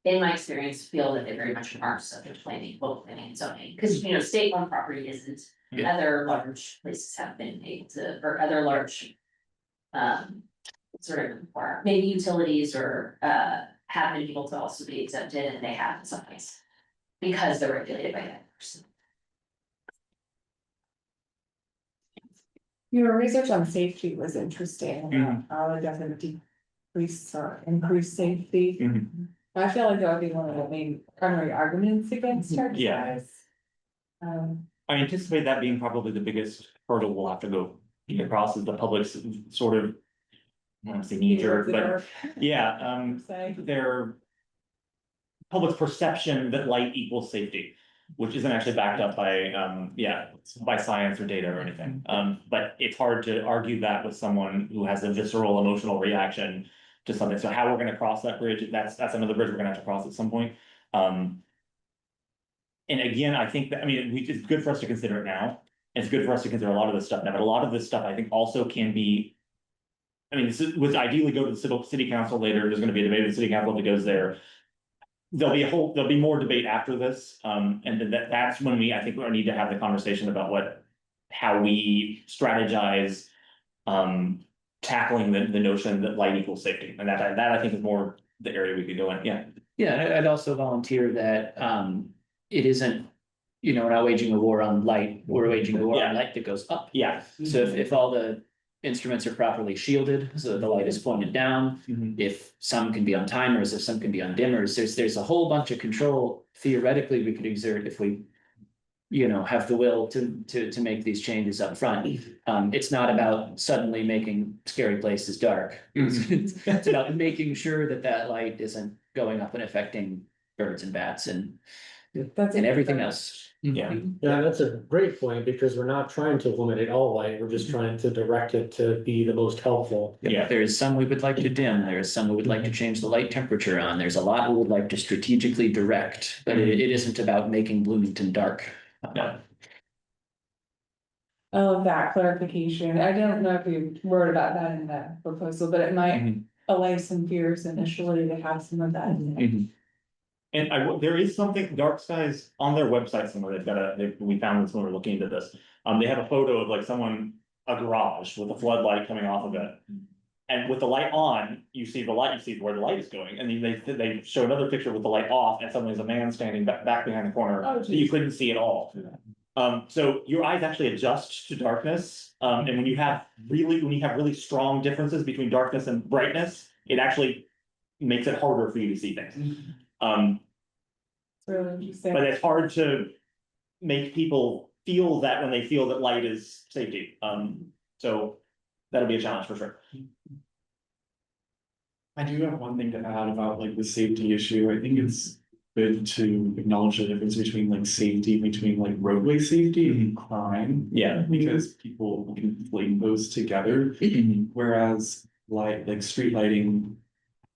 in my experience, feel that they very much are subject to planning, both planning and zoning, because state-owned property isn't. Yeah. Other large places have been able to, or other large. Sort of, or maybe utilities or have been able to also be exempted, and they have in some ways. Because they're regulated by that person. Your research on safety was interesting, Mhm. how it doesn't decrease or increase safety. Mhm. I feel like that would be one of the main primary arguments against dark Yeah. skies. I anticipate that being probably the biggest hurdle we'll have to go across is the public's sort of. I don't want to say knee jerk, but yeah, Say. their. Public's perception that light equals safety. which isn't actually backed up by, by science or data or anything. But it's hard to argue that with someone who has a visceral emotional reaction to something. So how we're gonna cross that bridge, that's another bridge we're gonna have to cross at some point. And again, I think that, I mean, it's good for us to consider it now. It's good for us to consider a lot of this stuff now, but a lot of this stuff I think also can be. I mean, this would ideally go to the city council later. There's gonna be a debate in the city council if it goes there. There'll be more debate after this, and then that's when I think we need to have the conversation about how we strategize. Tackling the notion that light equals safety, and that I think is more the area we could go in, yeah. Yeah, and I'd also volunteer that it isn't, we're not waging a war on light, we're waging a war on light that goes up. Yeah. So if all the instruments are properly shielded, so that the light is pointed down, if some can be on timers, if some can be on dimmers, there's a whole bunch of control theoretically we could exert if we have the will to make these changes up front. It's not about suddenly making scary places dark. It's about making sure that light isn't going up and affecting birds and bats and everything else. Yeah. Yeah, that's a great point, because we're not trying to eliminate all light, we're just trying to direct it to be the most helpful. Yeah. There's some we would like to dim, there's some we would like to change the light temperature on, there's a lot we would like to strategically direct, but it isn't about making Bloomington dark. No. I love that clarification. I don't know if we wrote about that in the proposal, but it might allay some fears initially to have some of that. In there. And there is something, Dark Skies, on their website somewhere, we found this when we were looking into this. They have a photo of like a garage with a floodlight coming off of it. And with the light on, you see where the light is going, and they show another picture with the light off, and suddenly there's a man standing back behind the corner that you couldn't see at all. So your eyes actually adjust to darkness, and when you have really strong differences between darkness and brightness, it actually makes it harder for you to see things. It's really interesting. But it's hard to make people feel that when they feel that light is safety. So that'll be a challenge for sure. I do have one thing to add about like the safety issue. I think it's good to acknowledge the difference between like safety, between like roadway safety and crime. Yeah. Because people conflate those together, whereas like street lighting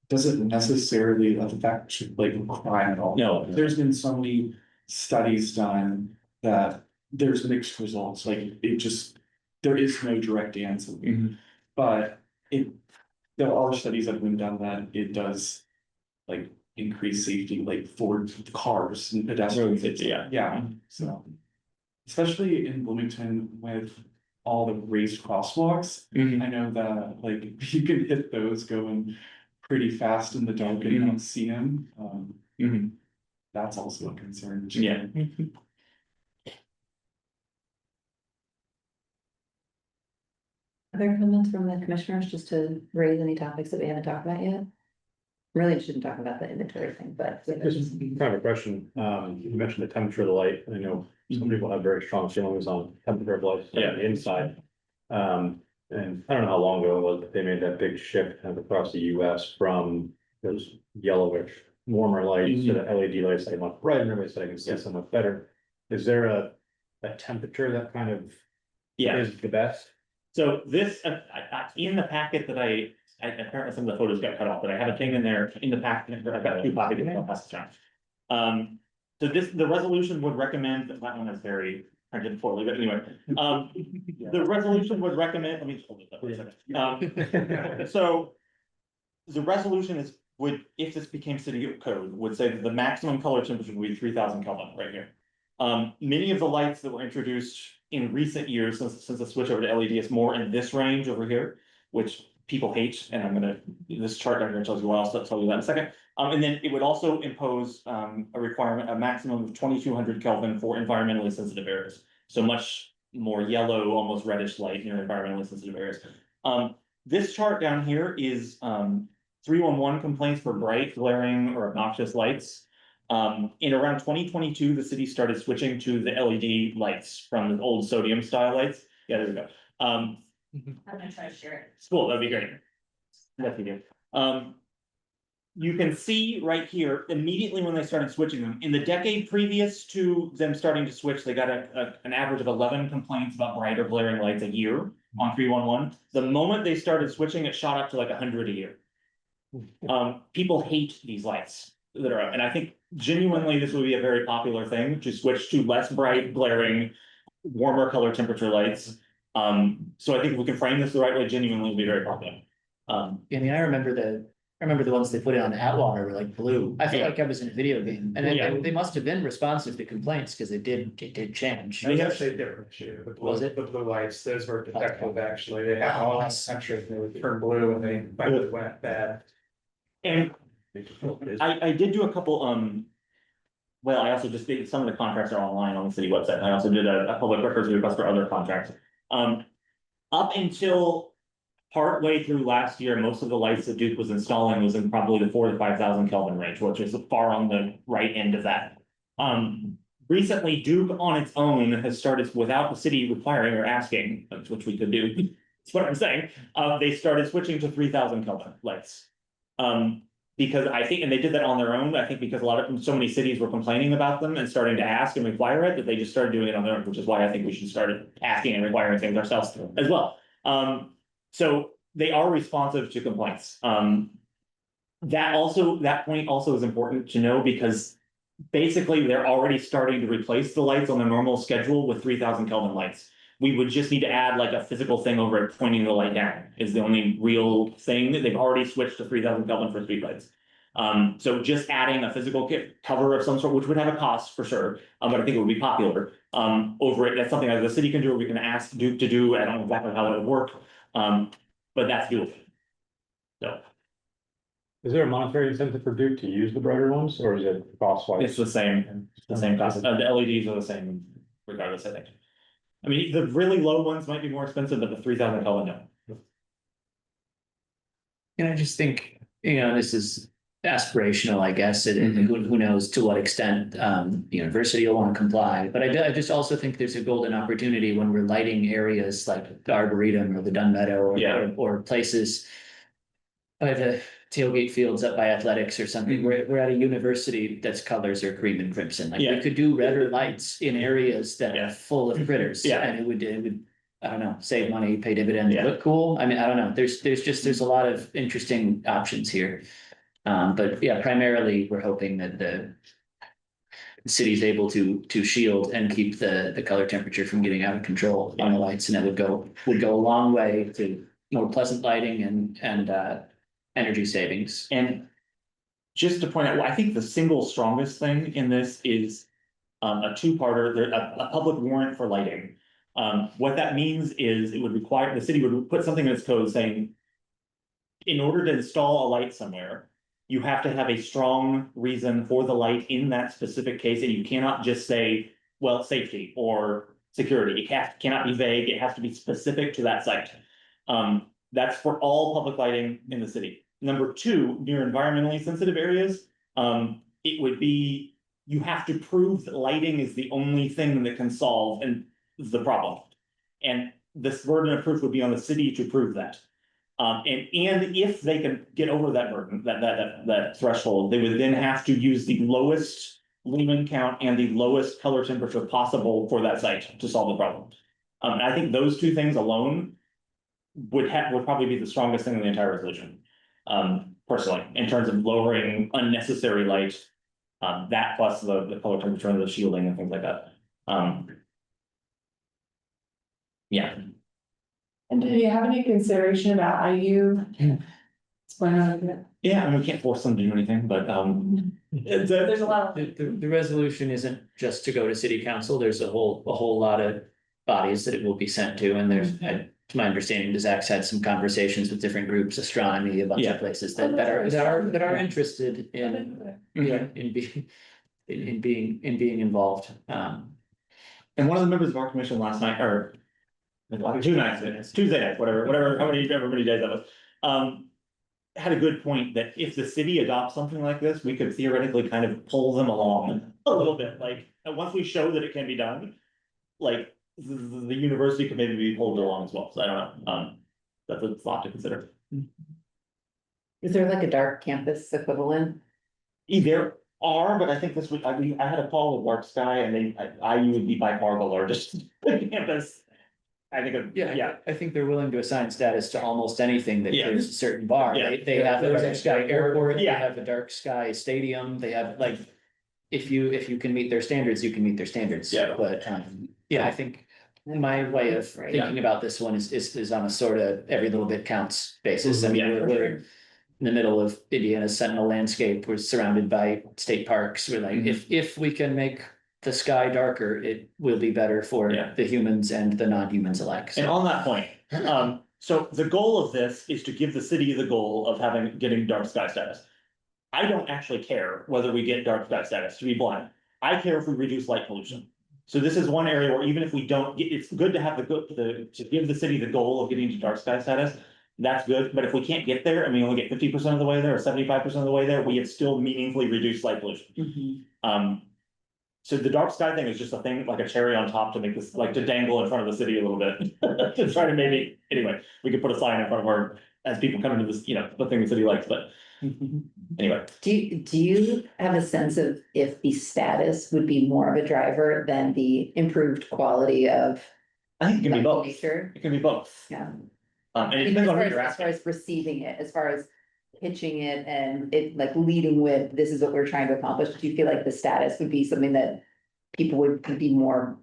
doesn't necessarily affect like crime at all. No. There's been so many studies done that there's mixed results, like there is no direct answer. But there are studies that have been done that it does like increase safety, like for cars and pedestrians. Yeah, so especially in Bloomington with all the raised crosswalks, I know that like you can hit those going pretty fast in the dark and you don't see them. That's also a concern. Yeah. Other comments from the commissioners, just to raise any topics that we haven't talked about yet? Really shouldn't talk about the inventory thing, but. Just kind of a question, you mentioned the temperature of the light, I know some people have very strong feelings on temperature of light on the inside. And I don't know how long ago it was, but they made that big shift kind of across the US from those yellowish, warmer lights to the LED lights that look bright, and everybody said I can see so much better. Is there a temperature that kind of is the best? So this, in the packet that I apparently some of the photos got cut off, but I have a thing in there in the packet, I've got 2 copies, I'll pass this around. So the resolution would recommend, that one is very printed poorly, but anyway. The resolution would recommend, let me just hold it up for a second. So the resolution if this became city code, would say that the maximum color temperature would be 3,000 Kelvin right here. Many of the lights that were introduced in recent years, since the switch over to LED, is more in this range over here, which people hate, and this chart down here tells you why. I'll tell you that in a second. And then it would also impose a requirement, a maximum of 2,200 Kelvin for environmentally sensitive areas. So much more yellow, almost reddish light near environmentally sensitive areas. This chart down here is 311 complaints for bright, glaring, or obnoxious lights. In around 2022, the city started switching to the LED lights from the old sodium style lights. Yeah, there we go. I'm gonna try to share it. Cool, that'd be great. That'd be good. you can see right here, immediately when they started switching them, in the decade previous to them starting to switch, they got an average of 11 complaints about bright or blaring lights a year on 311. The moment they started switching, it shot up to like 100 a year. People hate these lights that are up, and I think genuinely this would be a very popular thing to switch to less bright, blaring, warmer color temperature lights. So I think if we can frame this the right way, genuinely will be very popular. I mean, I remember the ones they put in on Atwater were like blue. I feel Yeah. like I was in a video game, and then Yeah. they must have been responsive to complaints because it did change. They actually differentiated the blue, Was it? the blue lights, those were detective actually, they had all this country, they would turn blue and they finally went bad. And I did do a couple, well, I also just did, some of the contracts are online on the city website. I also did a public records request for other contracts. Up until partway through last year, most of the lights that Duke was installing was in probably the 4,000 to 5,000 Kelvin range, which is far on the right end of that. Recently, Duke on its own has started, without the city requiring or asking, which we could do, that's what I'm saying. They started switching to 3,000 Kelvin lights. Because I think, and they did that on their own, I think because so many cities were complaining about them and starting to ask and require it, that they just started doing it on their own, which is why I think we should start asking and requiring things ourselves as well. So they are responsive to complaints. That point also is important to know because basically they're already starting to replace the lights on the normal schedule with 3,000 Kelvin lights. We would just need to add like a physical thing over it, pointing the light down is the only real thing. That they've already switched to 3,000 Kelvin for street lights. So just adding a physical cover of some sort, which would have a cost for sure, but I think it would be popular, over it. That's something that the city can do, or we can ask Duke to do. I don't know exactly how that would work. But that's doable. So Is there a monetary incentive for Duke to use the brighter ones, or is it cost wise? it's the same cost. The LEDs are the same regardless, I think. I mean, the really low ones might be more expensive, but the 3,000 Kelvin, no. And I just think, this is aspirational, I guess, and who knows to what extent the university will want to comply. But I just also think there's a golden opportunity when we're lighting areas like the Arboretum or the Dunn Meadow or places by the tailgate fields up by athletics or something. We're at a university that's colors are cream and crimson. Like we could do redder lights in areas that are full of critters. And it would, I don't know, save money, pay dividends, look cool. I mean, I don't know. There's a lot of interesting options here. But yeah, primarily we're hoping that the city's able to shield and keep the color temperature from getting out of control on the lights, and it would go a long way to more pleasant lighting and energy savings. And just to point out, I think the single strongest thing in this is a two-parter, a public warrant for lighting. What that means is it would require, the city would put something in its code saying, in order to install a light somewhere, you have to have a strong reason for the light in that specific case, and you cannot just say, well, safety or security. It cannot be vague. It has to be specific to that site. That's for all public lighting in the city. Number two, near environmentally sensitive areas, it would be, you have to prove that lighting is the only thing that can solve the problem. And this burden of proof would be on the city to prove that. And if they can get over that burden, that threshold, they would then have to use the lowest lumen count and the lowest color temperature possible for that site to solve the problem. And I think those two things alone would probably be the strongest thing in the entire resolution. Personally, in terms of lowering unnecessary light, that plus the color temperature and the shielding and things like that. Yeah. And do you have any consideration about IU? It's going on. Yeah, and we can't force them to do anything, but There's a lot of. The resolution isn't just to go to city council. There's a whole lot of bodies that it will be sent to, and there's, to my understanding, Zach's had some conversations with different groups, astronomy, a bunch of places that are interested in being involved. And one of the members of our commission last night, or Tuesday night, whatever, how many days that was, had a good point that if the city adopts something like this, we could theoretically kind of pull them along a little bit. Like, once we show that it can be done, like the university could maybe be pulled along as well. So I don't know. That's a thought to consider. Is there like a dark campus equivalent? There are, but I think this would, I had a call with Dark Sky and IU would be by far the largest campus. I think, Yeah, I think they're willing to assign status to almost anything that Yeah. clears a certain bar. Yeah. They have the Dark Sky Airport, they Yeah. have the Dark Sky Stadium, they have like. If you can meet their standards, you can meet their standards. Yeah. But, yeah, I think my way of Right. thinking about this one is on a sort of every little bit counts basis. I mean, Yeah. we're in the middle of Indiana's Sentinel landscape. We're surrounded by state parks. We're like, if we can make the sky darker, it will be better for Yeah. the humans and the non-humans alike. And So, on that point, so the goal of this is to give the city the goal of getting dark sky status. I don't actually care whether we get dark sky status, to be blunt. I care if we reduce light pollution. So this is one area where even if we don't get, it's good to have to give the city the goal of getting to dark sky status. That's good, but if we can't get there, and we only get 50% of the way there or 75% of the way there, we have still meaningfully reduced light pollution. So the dark sky thing is just a thing, like a cherry on top to make this, like to dangle in front of the city a little bit. To try to maybe, anyway, we could put a sign in front of our, as people come into this, the thing the city likes, but. Anyway, Do you have a sense of if the status would be more of a driver than the improved quality of I think it can be both, nature? it can be both. Yeah. And it As depends on far who you're as far asking. as receiving it, as far as pitching it and it like leading with, this is what we're trying to accomplish, do you feel like the status would be something that people would be more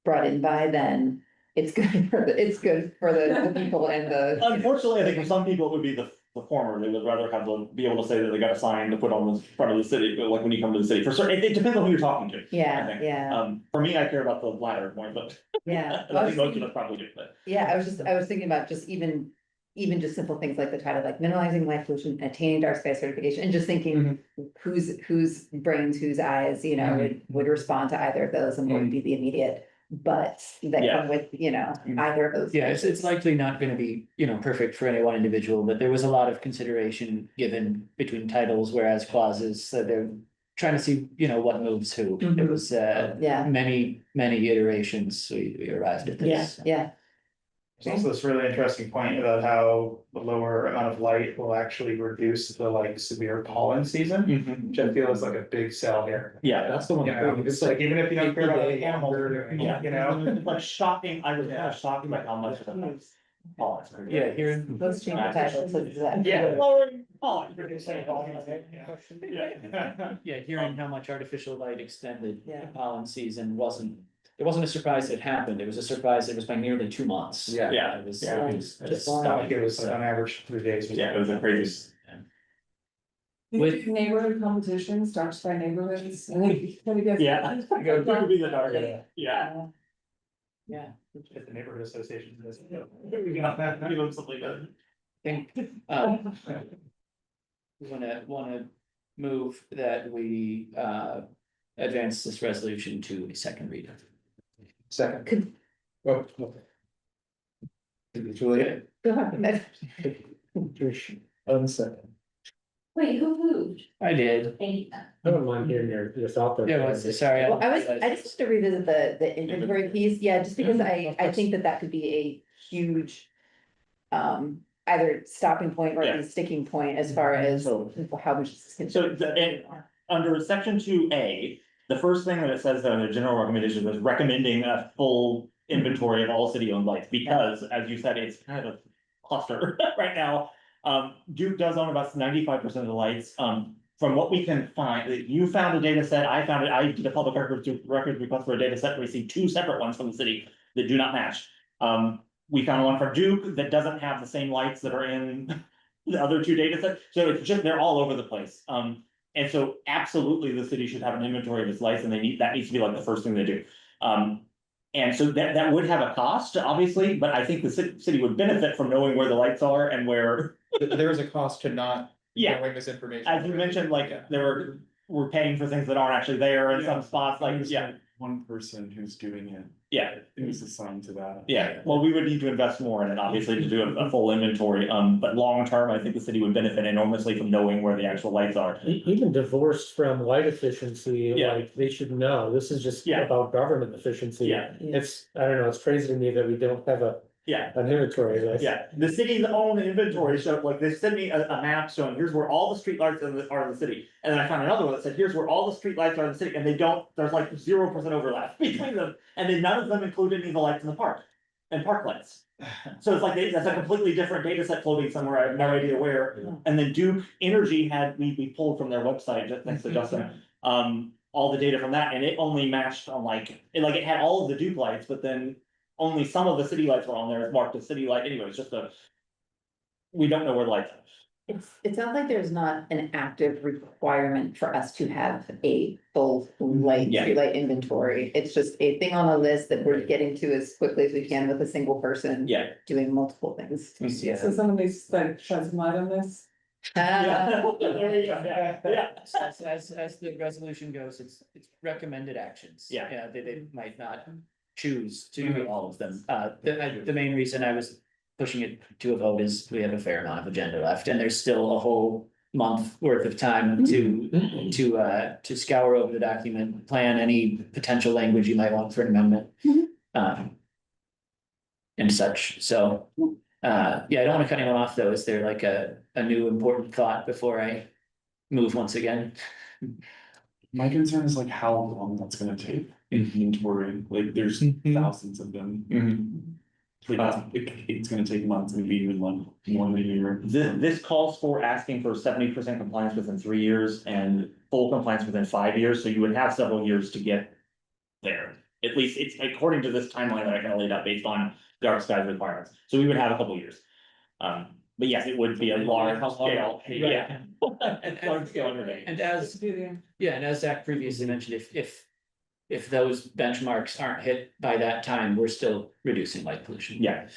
brought in by than it's good for it's good for the people and the. Unfortunately, I think for some people it would be the former, they would rather have be able to say that they got a sign to put on the front of the city, like when you come to the city, for certain, it depends on who you're talking to. I Yeah, think. yeah, For me, I care about the latter more, but. yeah. I think most of us probably do, but. Yeah, I was thinking about just even just simple things like the title, like minimalizing light pollution, attaining dark sky certification, and just thinking whose brains, whose eyes, would respond to either of those and what would be the immediate butts that Yeah. come with, either of those. yeah, it's likely not gonna be, perfect for any one individual, but there was a lot of consideration given between titles, whereas clauses, so they're trying to see, what moves who. It was, Yeah, many iterations, we arrived at yeah, this. yeah, There's also this really interesting point about how the lower amount of light will actually reduce the like severe pollen season, which I feel is like a big sell here. Yeah, That's the one. It's like, even if you don't care about the animals they're doing, Yeah. It's like shocking, I was kind of shocked by how much. Oh, it's crazy. Yeah, here, let's change the title to that. Yeah, lowering pollen. yeah, hearing how much artificial light extended Yeah. the pollen season it wasn't a surprise it happened, it was a surprise it was by nearly 2 months. Yeah. It was Yeah. just. I think it was on average 3 days. Yeah, it was a crazy. With- Neighborhood competitions, dark sky neighborhoods, I think, what do you guys? Yeah, it could be the dark, yeah. Yeah. If the neighborhood association does. Give them something good. Think, wanna move that we advance this resolution to a second reader. Second. Could- Oh, okay. Julia. Go ahead. Unsecond. Wait, who moved? I did. Thank I don't mind hearing your thought there. Yeah, sorry. Well, I just want to revisit the inventory piece, yeah, just because I think that could be a huge. Either stopping point or Yeah. a sticking point as far as how much. this is So gonna- under section 2A, the first thing that it says there in the general recommendation is recommending a full inventory of all city-owned lights, because as you said, it's kind of a cluster right now. Duke does own about 95% of the lights. From what we can find, you found a data set, I found it, I did a public records request for a data set, we see 2 separate ones from the city that do not match. We found one from Duke that doesn't have the same lights that are in the other 2 data sets, so it's just, they're all over the place. And so absolutely the city should have an inventory of its lights, and that needs to be like the first thing they do. And so that would have a cost, obviously, but I think the city would benefit from knowing where the lights are and where. There is a cost to not Yeah, knowing this information. as you mentioned, like we're paying for things that aren't actually there in some spots, like, yeah, One person who's doing it, yeah. who's assigned to that. Yeah, well, we would need to invest more in it, obviously, to do a full inventory, but long term, I think the city would benefit enormously from knowing where the actual lights are. Even divorced from light efficiency, Yeah. like, they should know, this is just Yeah. about government efficiency. Yeah. It's, I don't know, it's crazy to me that we don't have a Yeah, An inventory list. yeah, the city's own inventory showed, like, they sent me a map showing, here's where all the streetlights are in the city. And then I found another one that said, here's where all the streetlights are in the city, and they don't, there's like 0% overlap between them. And then none of them include any of the lights in the park, and park lights. So it's like, that's a completely different data set floating somewhere, I have no idea where. And then Duke Energy had, we pulled from their website, just thanks to Justin, all the data from that, and it only matched on it had all of the Duke lights, but then only some of the city lights were on there, it's marked as city light, anyway, it's just we don't know where the lights are. It sounds like there's not an active requirement for us to have a full light, Yeah. streetlight inventory. It's just a thing on a list that we're getting to as quickly as we can with a single person. Yeah. Doing multiple things. So some of these like shed some light on this. Yeah. There you go. Yeah. As the resolution goes, it's recommended actions. Yeah. Yeah, they might not choose to do all of them. The main reason I was pushing it to a vote is we have a fair amount of agenda left, and there's still a whole month worth of time to scour over the document, plan any potential language you might want for an amendment. And such, so, yeah, I don't wanna cut anyone off, though. Is there like a new important thought before I move once again? My concern is like how long that's gonna take in inventory, like there's thousands of them. It's gonna take months, maybe even more than a year. This calls for asking for 70% compliance within 3 years and full compliance within 5 years, so you would have several years to get there. At least it's according to this timeline that I kind of laid out based on dark skies requirements, so we would have a couple years. But yes, it would be a large scale, yeah. Large scale undertaking. And as Zach previously mentioned, if those benchmarks aren't hit by that time, we're still reducing light pollution. Yeah.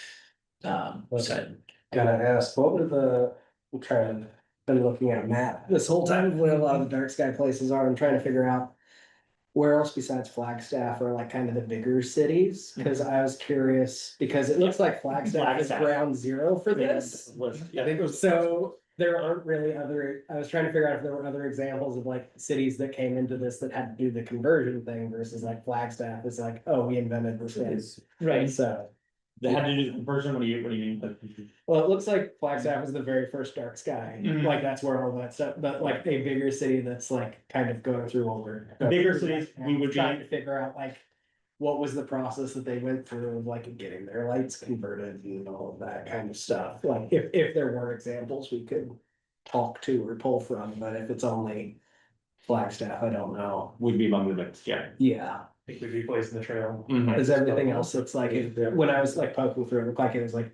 So, Gotta ask, what were I'm trying, been looking at a map this whole time of where a lot of the dark sky places are and trying to figure out. Where else besides Flagstaff are like kind of the bigger cities? Cause I was curious, because it looks like Flagstaff is ground zero for this. I think it was. So there aren't really I was trying to figure out if there were other examples of like cities that came into this that had to do the conversion thing versus like Flagstaff is like, oh, we invented this place. right, So, They had to do the conversion, what do you mean? well, it looks like Flagstaff was the very first dark sky, Mhm. like that's where all that stuff, but like a bigger city that's like kind of going through older. Bigger cities, we would Trying be, to figure out like. What was the process that they went through of like getting their lights converted and all of that kind of stuff, like if there were examples we could. Talk to or pull from, but if it's only Flagstaff, I don't know. would be among the mix, yeah. Yeah, I think we'd be placing the trail. is everything else, it's like, when I was like poking through, it looked like it was like.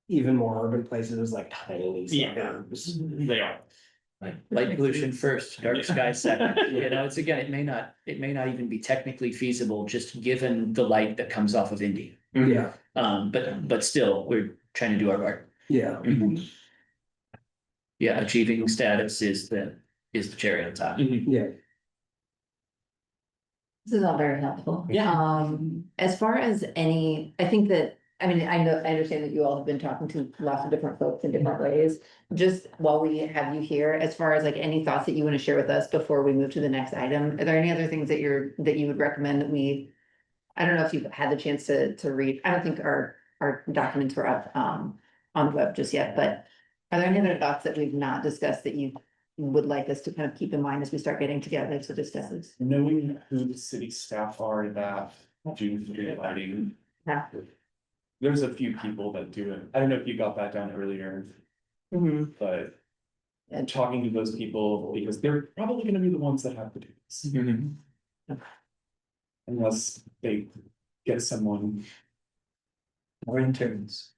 Even more urban places, it was like tiny Yeah. suburbs. They are. like light pollution first, dark sky second, you know, it's again, it may not even be technically feasible, just given the light that comes off of Indy. Yeah, But still, we're trying to do our part. yeah. Yeah, achieving status is the cherry on top. Yeah. This is all very helpful. Yeah. As far as I think that, I mean, I understand that you all have been talking to lots of different folks in different ways. Just while we have you here, as far as like any thoughts that you want to share with us before we move to the next item, are there any other things that you would recommend that I don't know if you've had the chance to read, I don't think our documents were up, on the web just yet, but are there any other thoughts that we've not discussed that you would like us to kind of keep in mind as we start getting together to discuss this? Knowing who the city staff are that do the lighting. Yeah. There's a few people that do it. I don't know if you got that down earlier, Mhm. but. And- Talking to those people, because they're probably gonna be the ones that have to do this. Unless they get someone. Or interns.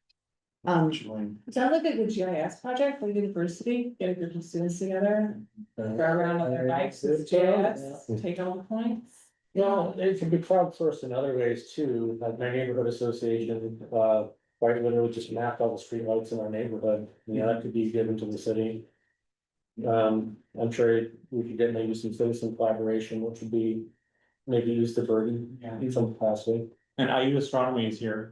Join. It sounds like a good GIS project for the university, get a group of students together, drive around on their bikes with GIS, take all the points. Well, it can be crowdsourced in other ways too, like my neighborhood association, quite literally just mapped all the streetlights in our neighborhood, that could be given to the city. I'm sure we could get maybe some citizen collaboration, which would be maybe use the burden in some capacity. And IU Astronomy is here,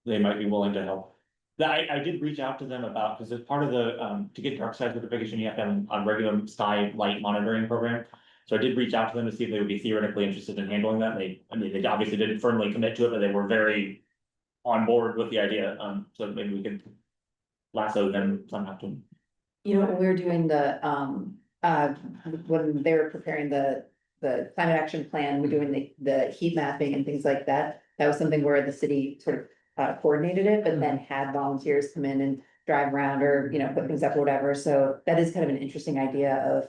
they might be willing to help. I did reach out to them about, because it's part of the, to get dark sky certification, you have to have a regular sky light monitoring program. So I did reach out to them to see if they would be theoretically interested in handling that, they obviously didn't firmly commit to it, but they were very on board with the idea, so maybe we could lasso them somehow to. You know, when we were doing when they were preparing the climate action plan, we're doing the heat mapping and things like that. That was something where the city sort of coordinated it, but then had volunteers come in and drive around or, you know, put things up or whatever. So that is kind of an interesting idea of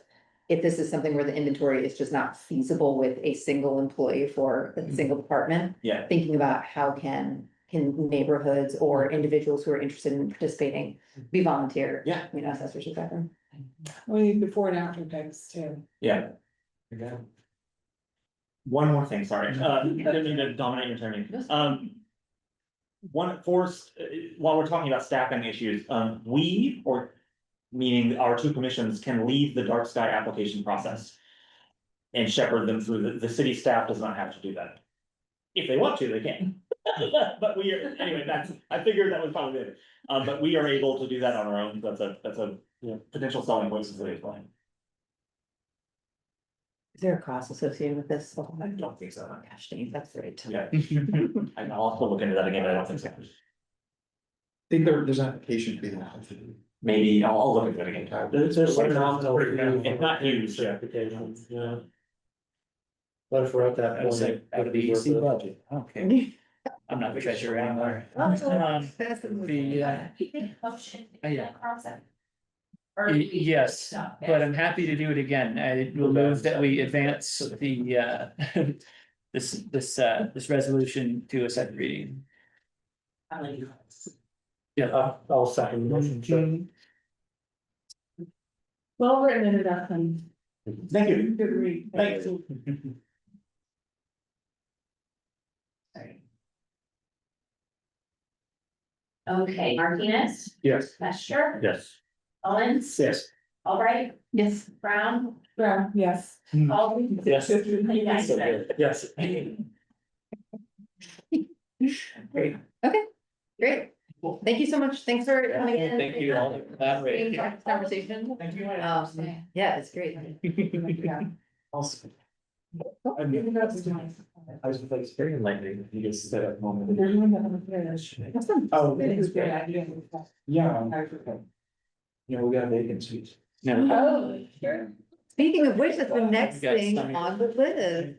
if this is something where the inventory is just not feasible with a single employee for a single department, Yeah, thinking about how can neighborhoods or individuals who are interested in participating be volunteer. Yeah. You know, assessors, whatever. We need before and after pics too. yeah. One more thing, sorry, didn't mean to dominate your turn. One force, while we're talking about staffing issues, we, or meaning our two commissions, can lead the dark sky application process. And shepherd them through, the city staff does not have to do that. If they want to, they can. But we are, anyway, I figured that was probably it. But we are able to do that on our own, that's a potential selling point for today's plan. Is there a cost associated with this? I don't think so. Gosh, dang, that's great. Yeah. I'll also look into that again, but I don't think so. I think there's an application fee. Maybe, I'll look into it again. There's some nominal. It's not huge, yeah. Applications, yeah. But if we're at that point. Out of the EC budget, okay. I'm not the treasurer anymore. Yeah. Yes, but I'm happy to do it again. I will move that we advance the this resolution to a second reading. Yeah, I'll second the motion, sure. Well written enough and Thank you. good read. Thanks. Okay, Martinez, Yes. Messer, Yes. Owens, Yes. Albright, Yes. Brown, Yeah, yes. Baldwin. Yes. Yes. Yes. Great, okay, great. Thank you so much. Thanks for coming in. Thank you all. That way. Conversation. Thank you. Yeah, it's great. Also. I mean, I was like, it's very enlightening, you just set up moment. Oh, It is a good idea. yeah. You know, we got vacancies. No. Oh, sure. Speaking of which, that's the next We got thing stomach. on the list.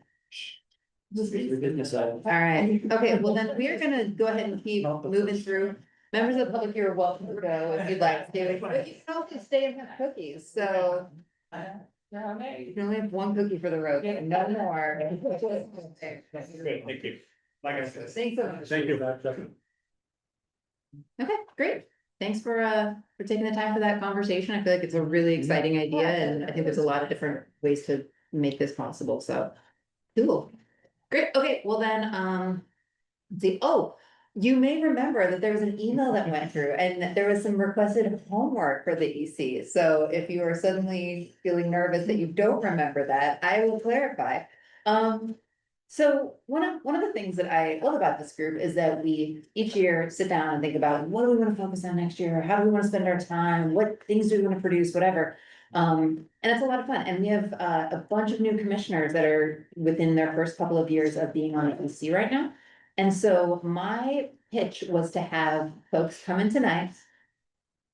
Your business side. All right, okay, well then we are gonna go ahead and keep moving through. Members of the public, you're welcome to go if you'd like to, but you can also stay and have cookies, so. You can only have one cookie for the road, no more. Thank you. Like I said. Thanks so much. Thank you. Okay, great. Thanks for taking the time for that conversation. I feel like it's a really exciting idea and I think there's a lot of different ways to make this possible, so. Cool. Great, okay, well then, let's see, oh, you may remember that there was an email that went through and there was some requested homework for the EC. So if you are suddenly feeling nervous that you don't remember that, I will clarify. So one of the things that I love about this group is that we each year sit down and think about what do we want to focus on next year? How do we want to spend our time? What things do we want to produce, whatever. And it's a lot of fun. And we have a bunch of new commissioners that are within their first couple of years of being on EC right now. And so my pitch was to have folks come in tonight.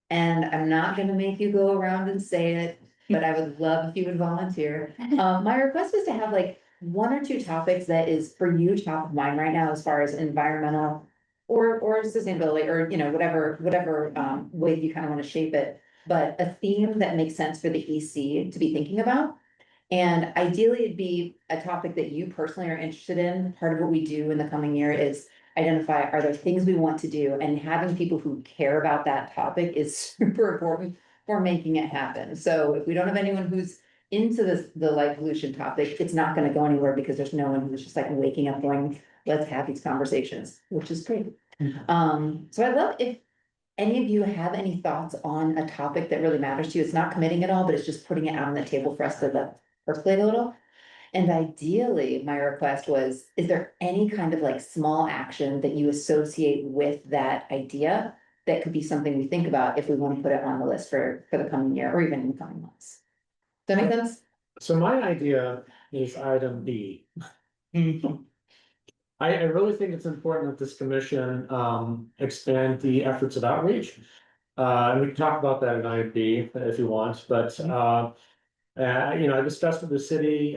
And I'm not gonna make you go around and say it, but I would love if you would volunteer. My request was to have like one or two topics that is for you top of mind right now as far as environmental or sustainability or, you know, whatever way you kind of want to shape it. But a theme that makes sense for the EC to be thinking about. And ideally, it'd be a topic that you personally are interested in. Part of what we do in the coming year is identify, are there things we want to do? And having people who care about that topic is super important for making it happen. So if we don't have anyone who's into the light pollution topic, it's not gonna go anywhere because there's no one who's just like waking up going, let's have these conversations, which is great. So I'd love if any of you have any thoughts on a topic that really matters to you. It's not committing at all, but it's just putting it out on the table for us to let percolate a little. And ideally, my request was, is there any kind of like small action that you associate with that idea? That could be something we think about if we want to put it on the list for the coming year or even in the coming months. Does that make sense? So my idea is item B. I really think it's important that this commission, expand the efforts of outreach. And we can talk about that in IB if you want, but, I discussed with the city,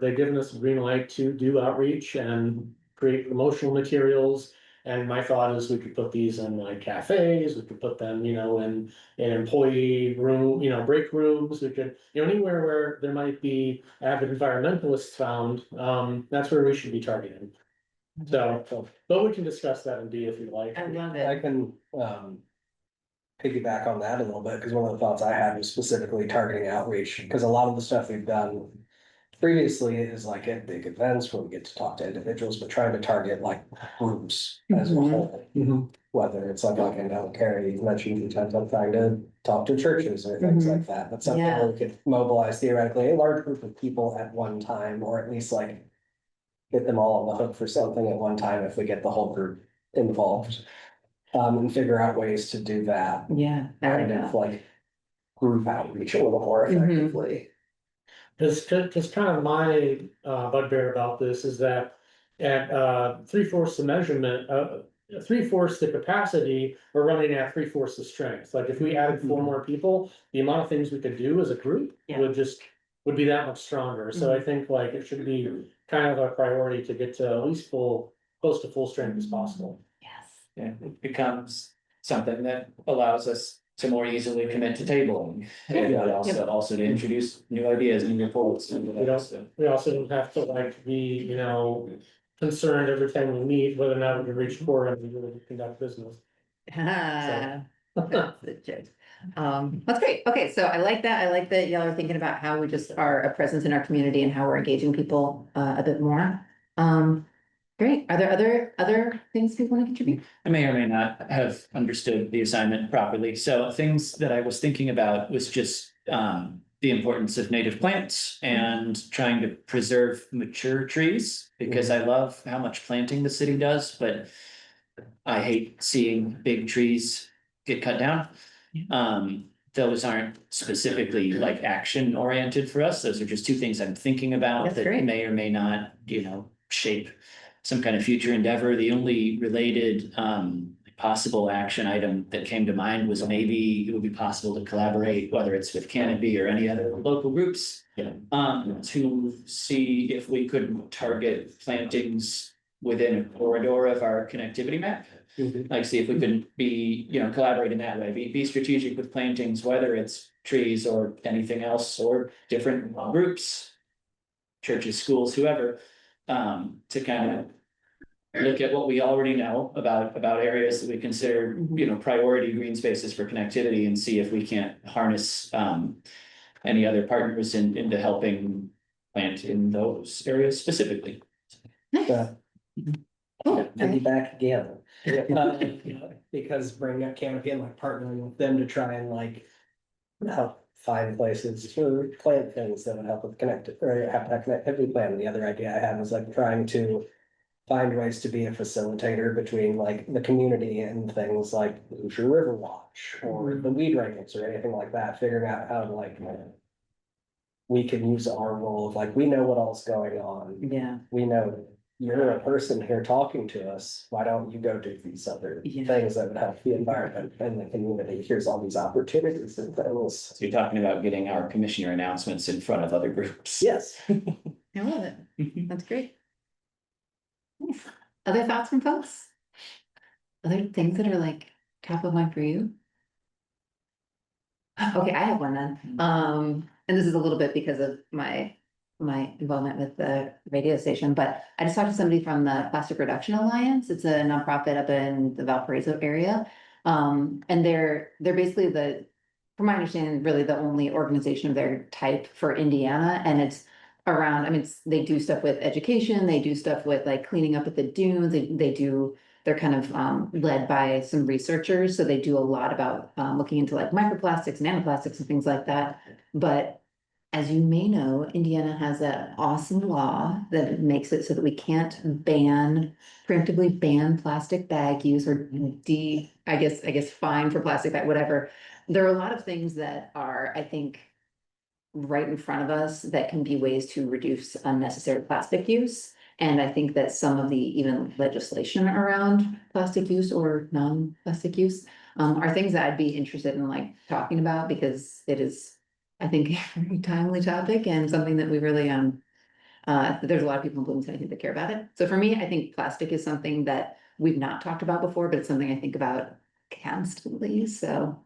they've given us a green light to do outreach and create promotional materials. And my thought is we could put these in like cafes, we could put them, in employee room, break rooms, we could, anywhere where there might be avid environmentalists found, that's where we should be targeting. So, but we can discuss that in D if you like. I love I it. can, piggyback on that a little bit, because one of the thoughts I had was specifically targeting outreach, because a lot of the stuff we've done previously is like at big events where we get to talk to individuals, but trying to target like groups as a whole. Whether it's like I know Carrie, you've mentioned a few times, I'm trying to talk to churches or things like that, but something where we could mobilize theoretically a large group of people at one time, or at least like get them all on the hook for something at one time if we get the whole group involved. And figure out ways to do that, Yeah. kind of like group outreach a little more effectively. Cause kind of my bugbear about this is that at 3/4 the measurement, 3/4 the capacity, we're running at 3/4 the strength. Like if we added 4 more people, the amount of things we could do as a group Yeah. would be that much stronger. So I think like it should be kind of a priority to get to at least close to full strength as possible. Yes. Yeah, it becomes something that allows us to more easily commit to tabling. And also to introduce new ideas, new reports. We also don't have to like be, concerned every time we meet whether or not we can reach quorum and really conduct business. That's the joke. That's great. Okay, so I like that. I like that y'all are thinking about how we just are a presence in our community and how we're engaging people a bit more. Great. Are there other things people want to contribute? I may or may not have understood the assignment properly. So things that I was thinking about was just the importance of native plants and trying to preserve mature trees, because I love how much planting the city does, but I hate seeing big trees get cut down. Those aren't specifically like action oriented for us. Those are just two things I'm thinking about That's that great. may or may not, shape some kind of future endeavor. The only related possible action item that came to mind was maybe it would be possible to collaborate, whether it's with Canopy or any other local groups, to see if we could target plantings within a corridor of our connectivity map. Like see if we could be, collaborate in that way, be strategic with plantings, whether it's trees or anything else or different groups, churches, schools, whoever, to kind of look at what we already know about areas that we consider, priority green spaces for connectivity and see if we can't harness any other partners into helping plant in those areas specifically. Piggyback again. Because bringing up Canopy and like partnering with them to try and like help find places to plant things that would help with have that connectivity plan. The other idea I had was like trying to find ways to be a facilitator between like the community and things like the Hoosier River Watch or the weed wrangles or anything like that, figuring out how to like we can use our role of like, we know what all's going on. Yeah. We know you're a person here talking to us. Why don't you go do these other things that would help the environment and the community? Here's all these opportunities and things. So you're talking about getting our commissioner announcements in front of other groups. Yes. I love it. That's great. Nice. Other thoughts from folks? Other things that are like top of mind for you? Okay, I have one then. And this is a little bit because of my involvement with the radio station, but I just talked to somebody from the Plastic Reduction Alliance. It's a nonprofit up in the Valparaiso area. And they're basically from my understanding, really the only organization of their type for Indiana. And it's around, they do stuff with education, they do stuff with like cleaning up at the dunes, they're kind of led by some researchers, so they do a lot about looking into like microplastics, nanoplastics and things like that. But as you may know, Indiana has that awesome law that makes it so that we can't preemptively ban plastic bag use or I guess fine for plastic bag, whatever. There are a lot of things that are, I think, right in front of us that can be ways to reduce unnecessary plastic use. And I think that some of the even legislation around plastic use or non-plastic use are things that I'd be interested in like talking about because it is, I think, a very timely topic and something that we really there's a lot of people in Bloomington, I think, that care about it. So for me, I think plastic is something that we've not talked about before, but it's something I think about constantly. So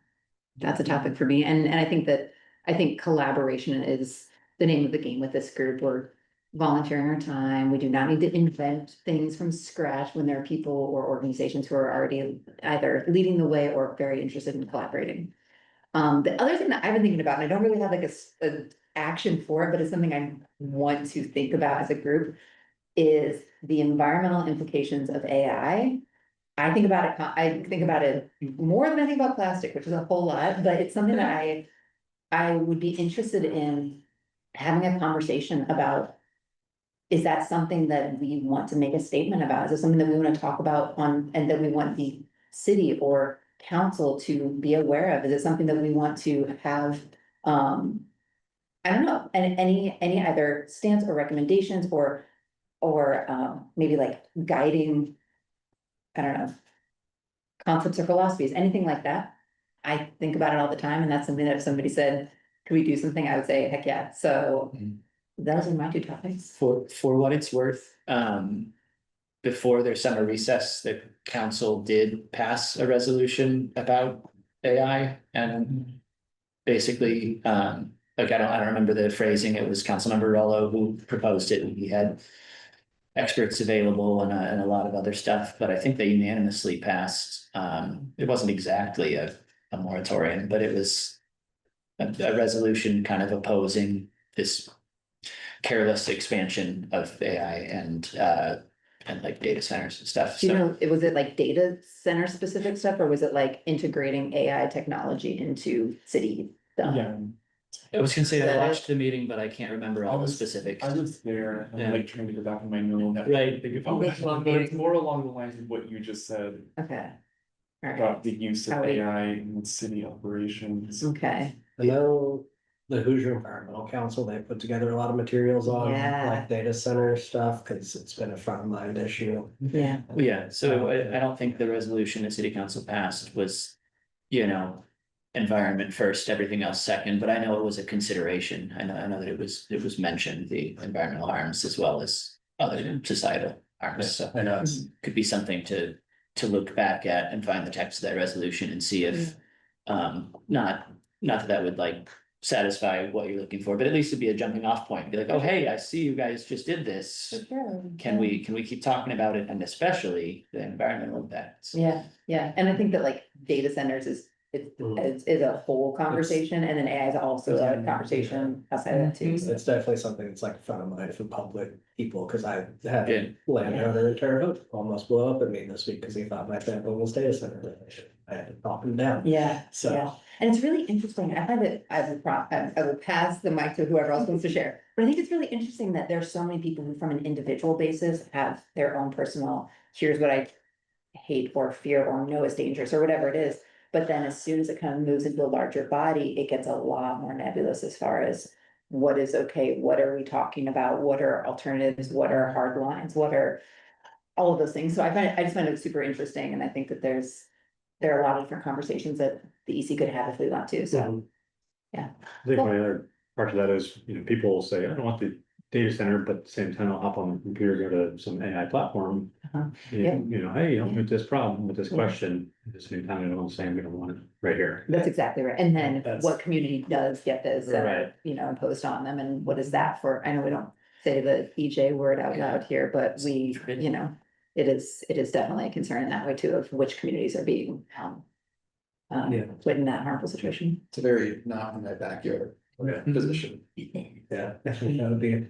that's a topic for me. And I think collaboration is the name of the game with this group. We're volunteering our time. We do not need to invent things from scratch when there are people or organizations who are already either leading the way or very interested in collaborating. The other thing that I've been thinking about, and I don't really have like a action for it, but it's something I want to think about as a group, is the environmental implications of AI. I think about it more than I think about plastic, which is a whole lot, but it's something that I would be interested in having a conversation about. Is that something that we want to make a statement about? Is it something that we want to talk about and that we want the city or council to be aware of? Is it something that we want to have, I don't know, any either stance or recommendations or maybe like guiding, I don't know, concepts or philosophies, anything like that. I think about it all the time, and that's something that if somebody said, could we do something, I would say, heck yeah. So those are my two topics. For what it's worth, before their summer recess, the council did pass a resolution about AI and basically, like, I don't remember the phrasing. It was Councilmember Rollo who proposed it, and he had experts available and a lot of other stuff, but I think they unanimously passed, it wasn't exactly a moratorium, but it was a resolution kind of opposing this careless expansion of AI and like data centers and stuff. Do you So know, was it like data center specific stuff, or was it like integrating AI technology into city stuff? Yeah, I was gonna say Is that I it? watched the meeting, but I can't remember all the specifics. I was there, Yeah. I'm like trying to go back in my notes. Right. But it's more along the lines of what you just said Okay. All right, about the use of How we- AI in city operations. okay, I know the Hoosier Environmental Council, they put together a lot of materials on Yeah. like data center stuff, cause it's been a front of mind issue. yeah, Well, yeah, so I don't think the resolution the city council passed was, you know, environment first, everything else second, but I know it was a consideration. I know that it was mentioned, the environmental harms as well as other societal harms, so. I know it's, Could be something to look back at and find the text of that resolution and see if, not that that would like satisfy what you're looking for, but at least it'd be a jumping off point, be like, oh, hey, I see you guys just did this. Can we keep talking about it, and especially the environmental impacts? yeah, and I think that like data centers is a whole conversation, and then AI is also a conversation outside of that too. so. it's definitely something that's like front of mind for public people, cause I had Yeah. a landowner in Terre Haute almost blow up at me this week, cause he thought my family was data center. I had to talk him down. Yeah, So. yeah, and it's really interesting, I find it, I will pass the mic to whoever else wants to share. But I think it's really interesting that there's so many people who from an individual basis have their own personal, here's what I hate or fear or know is dangerous or whatever it is. But then as soon as it kind of moves into a larger body, it gets a lot more nebulous as far as what is okay, what are we talking about, what are alternatives, what are hard lines, what are all of those things. So I just find it super interesting, and I think that there are a lot of different conversations that the EC could have if we want to, so. I think my other part of that is, you know, people will say, I don't want the data center, but at the same time, I'll hop on the computer, go to some AI platform. Uh-huh. You know, hey, help me with this problem, with this Yeah. question, at the same time, I don't say I'm gonna want it right here. That's exactly right, and then That's- what community does get this, Right. you know, imposed on them, and what is that for, I know we don't say the EJ word out loud here, but we, you know. It is definitely a concern in that way too, of which communities are being, Yeah. put in that harmful situation. It's a very not in my backyard position. Yeah, definitely gotta be.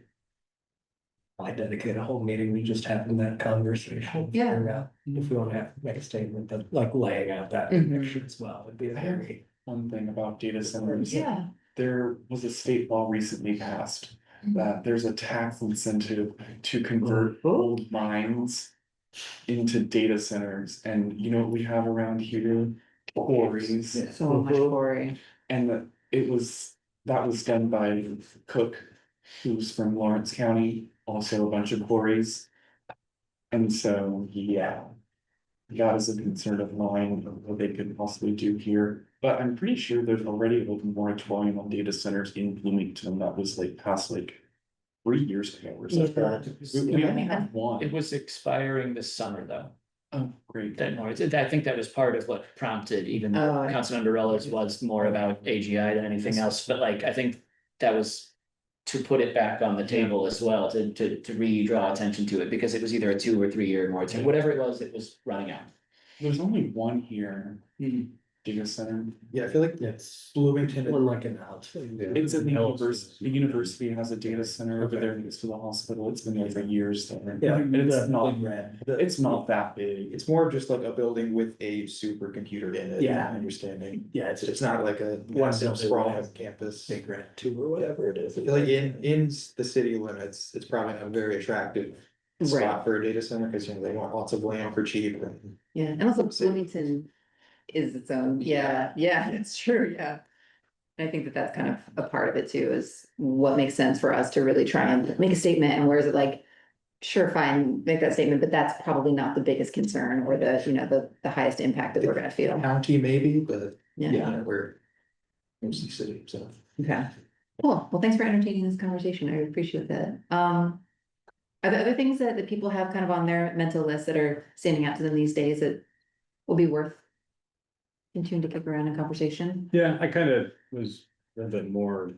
I dedicate a whole meeting, we just having that conversation. Yeah. Figure out If we wanna have, make a statement, but like laying out that Mhm. picture as well would be a very. One thing about data centers. Yeah. There was a state law recently passed that there's a tax incentive to convert old mines into data centers, and you know what we have around here? Quarries. So much glory. And that was done by Cook, who's from Lawrence County, also a bunch of quarries. And so, yeah. That is a concern of mine of what they could possibly do here, but I'm pretty sure there's already a moratorium on data centers in Bloomington that was like passed like 3 years ago or something. We only have It one. was expiring this summer, though. Oh, great. That noise, I think that was part of what prompted even Oh, Councilmember Rella's was more about AGI than anything else, but like, I think that was. To put it back on the table as well, to redraw attention to it, because it was either a 2 or 3 year moratorium, whatever it was running out. There's only one here. Data center. Yeah, I feel like It's Bloomington. one like an out. It's in the university. The university has a data center over there next to the hospital. It's been there for years. Yeah, And it's not, red. it's not that big. It's more of just like a building with a supercomputer in it. Yeah. my Understanding. Yeah, It's not like a One massive building sprawling with campus. big red two or whatever it is. I feel like in the city limits, it's probably a very attractive Right. spot for a data center, because you know, they want lots of land for cheap and. Yeah, and also Bloomington is its own, yeah, it's true, yeah. I think that that's kind of a part of it too, is what makes sense for us to really try and make a statement, and where is it like, sure, fine, make that statement, but that's probably not the biggest concern or the, you know, the highest impact that we're gonna feel. County maybe, but Yeah, yeah, we're. Mostly city, so. okay, cool, well, thanks for entertaining this conversation, I appreciate that. Are there other things that people have kind of on their mental list that are standing out to them these days that will be worth continuing to kick around in conversation? Yeah, I kind of was a bit more.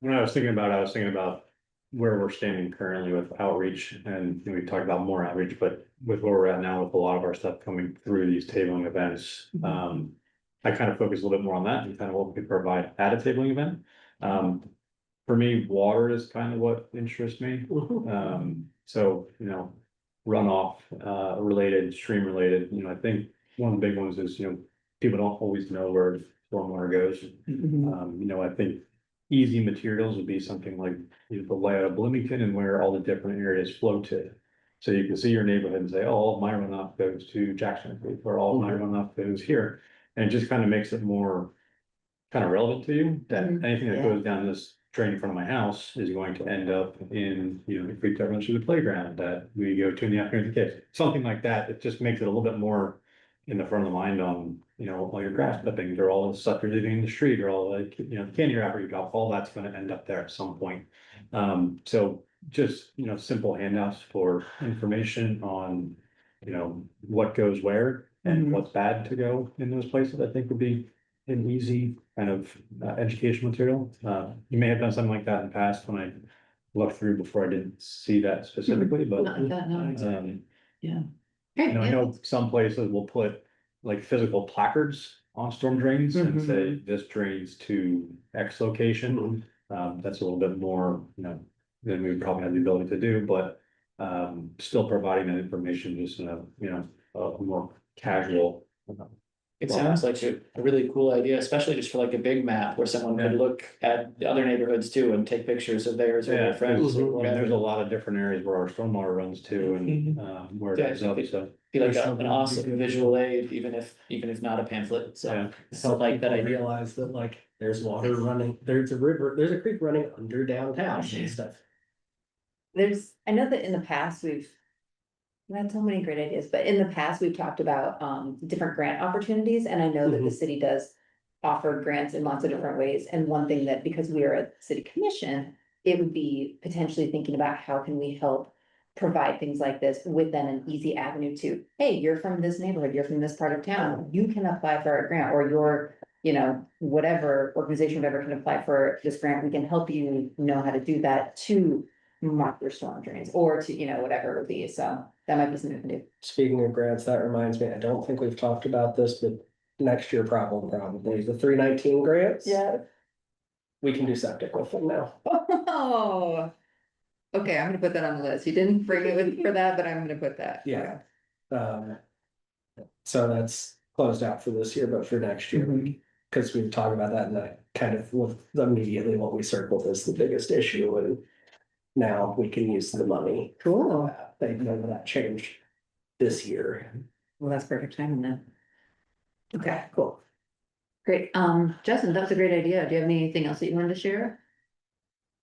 When I was thinking about it, I was thinking about where we're standing currently with outreach, and you know, we talked about more outreach, but with where we're at now with a lot of our stuff coming through these tabling events. I kind of focus a little bit more on that and kind of what we could provide at a tabling event. For me, water is kind of what interests me. So, you know, runoff, related, stream related, you know, I think one of the big ones is, you know, people don't always know where stormwater goes. You know, I think easy materials would be something like, you know, the layout of Bloomington and where all the different areas flow to. So you can see your neighborhood and say, oh, all of my runoff goes to Jackson Creek, or all of my runoff goes here. And it just kind of makes it more kind of relevant to you, that anything that goes down this drain in front of my house is going to end up in, you know, the creek that runs through the playground that we go to in the afternoon with the kids. Something like that, it just makes it a little bit more in the front of the mind on, you know, all your grass clippings or all the stuff you're leaving in the street, or all like, you know, the candy wrapper you drop, all that's gonna end up there at some point. So just, you know, simple handouts for information on, you know, what goes where and what's bad to go in those places, I think would be an easy kind of educational material. You may have done something like that in the past when I looked through before. I didn't see that specifically, but Not like that, no. you Great, know, I yeah. know some places will put like physical placards on storm drains and say this drains to X location. That's a little bit more, you know, than we probably have the ability to do, but still providing that information just in a, you know, a more casual. It sounds like a really cool idea, especially just for like a big map where someone could look at the other neighborhoods too and take pictures of theirs or their Yeah, friends. I or mean, whatever. there's a lot of different areas where our stormwater runs to and where it Yeah, ends up, so. Be like an awesome visual aid, even if not a pamphlet, so. Yeah. So like that idea. Realize that like there's water running, there's a river, there's a creek running under downtown and stuff. I know that in the past, we've had so many great ideas, but in the past, we've talked about different grant opportunities, and I know that the city does offer grants in lots of different ways, and one thing that, because we are a city commission, it would be potentially thinking about how can we help provide things like this with then an easy avenue to, hey, you're from this neighborhood, you're from this part of town, you can apply for a grant, or your, you know, whatever organization, whatever can apply for this grant, we can help you know how to do that to mark your storm drains, or to, you know, whatever it would be, so that might be something we can do. Speaking of grants, that reminds me, I don't think we've talked about this, but next year probably the 319 grants. Yeah. We can do septic with them now. Oh. Okay, I'm gonna put that on the list. You didn't bring it with for that, but I'm gonna put that. Yeah. So that's closed out for this year, but for next year, because we were talking about that and that kind of was immediately what we circled as the biggest issue, and now we can use the money. Cool. They know that changed this year. Well, that's perfect timing then. Okay, cool. Great. Justin, that was a great idea. Do you have anything else that you wanted to share?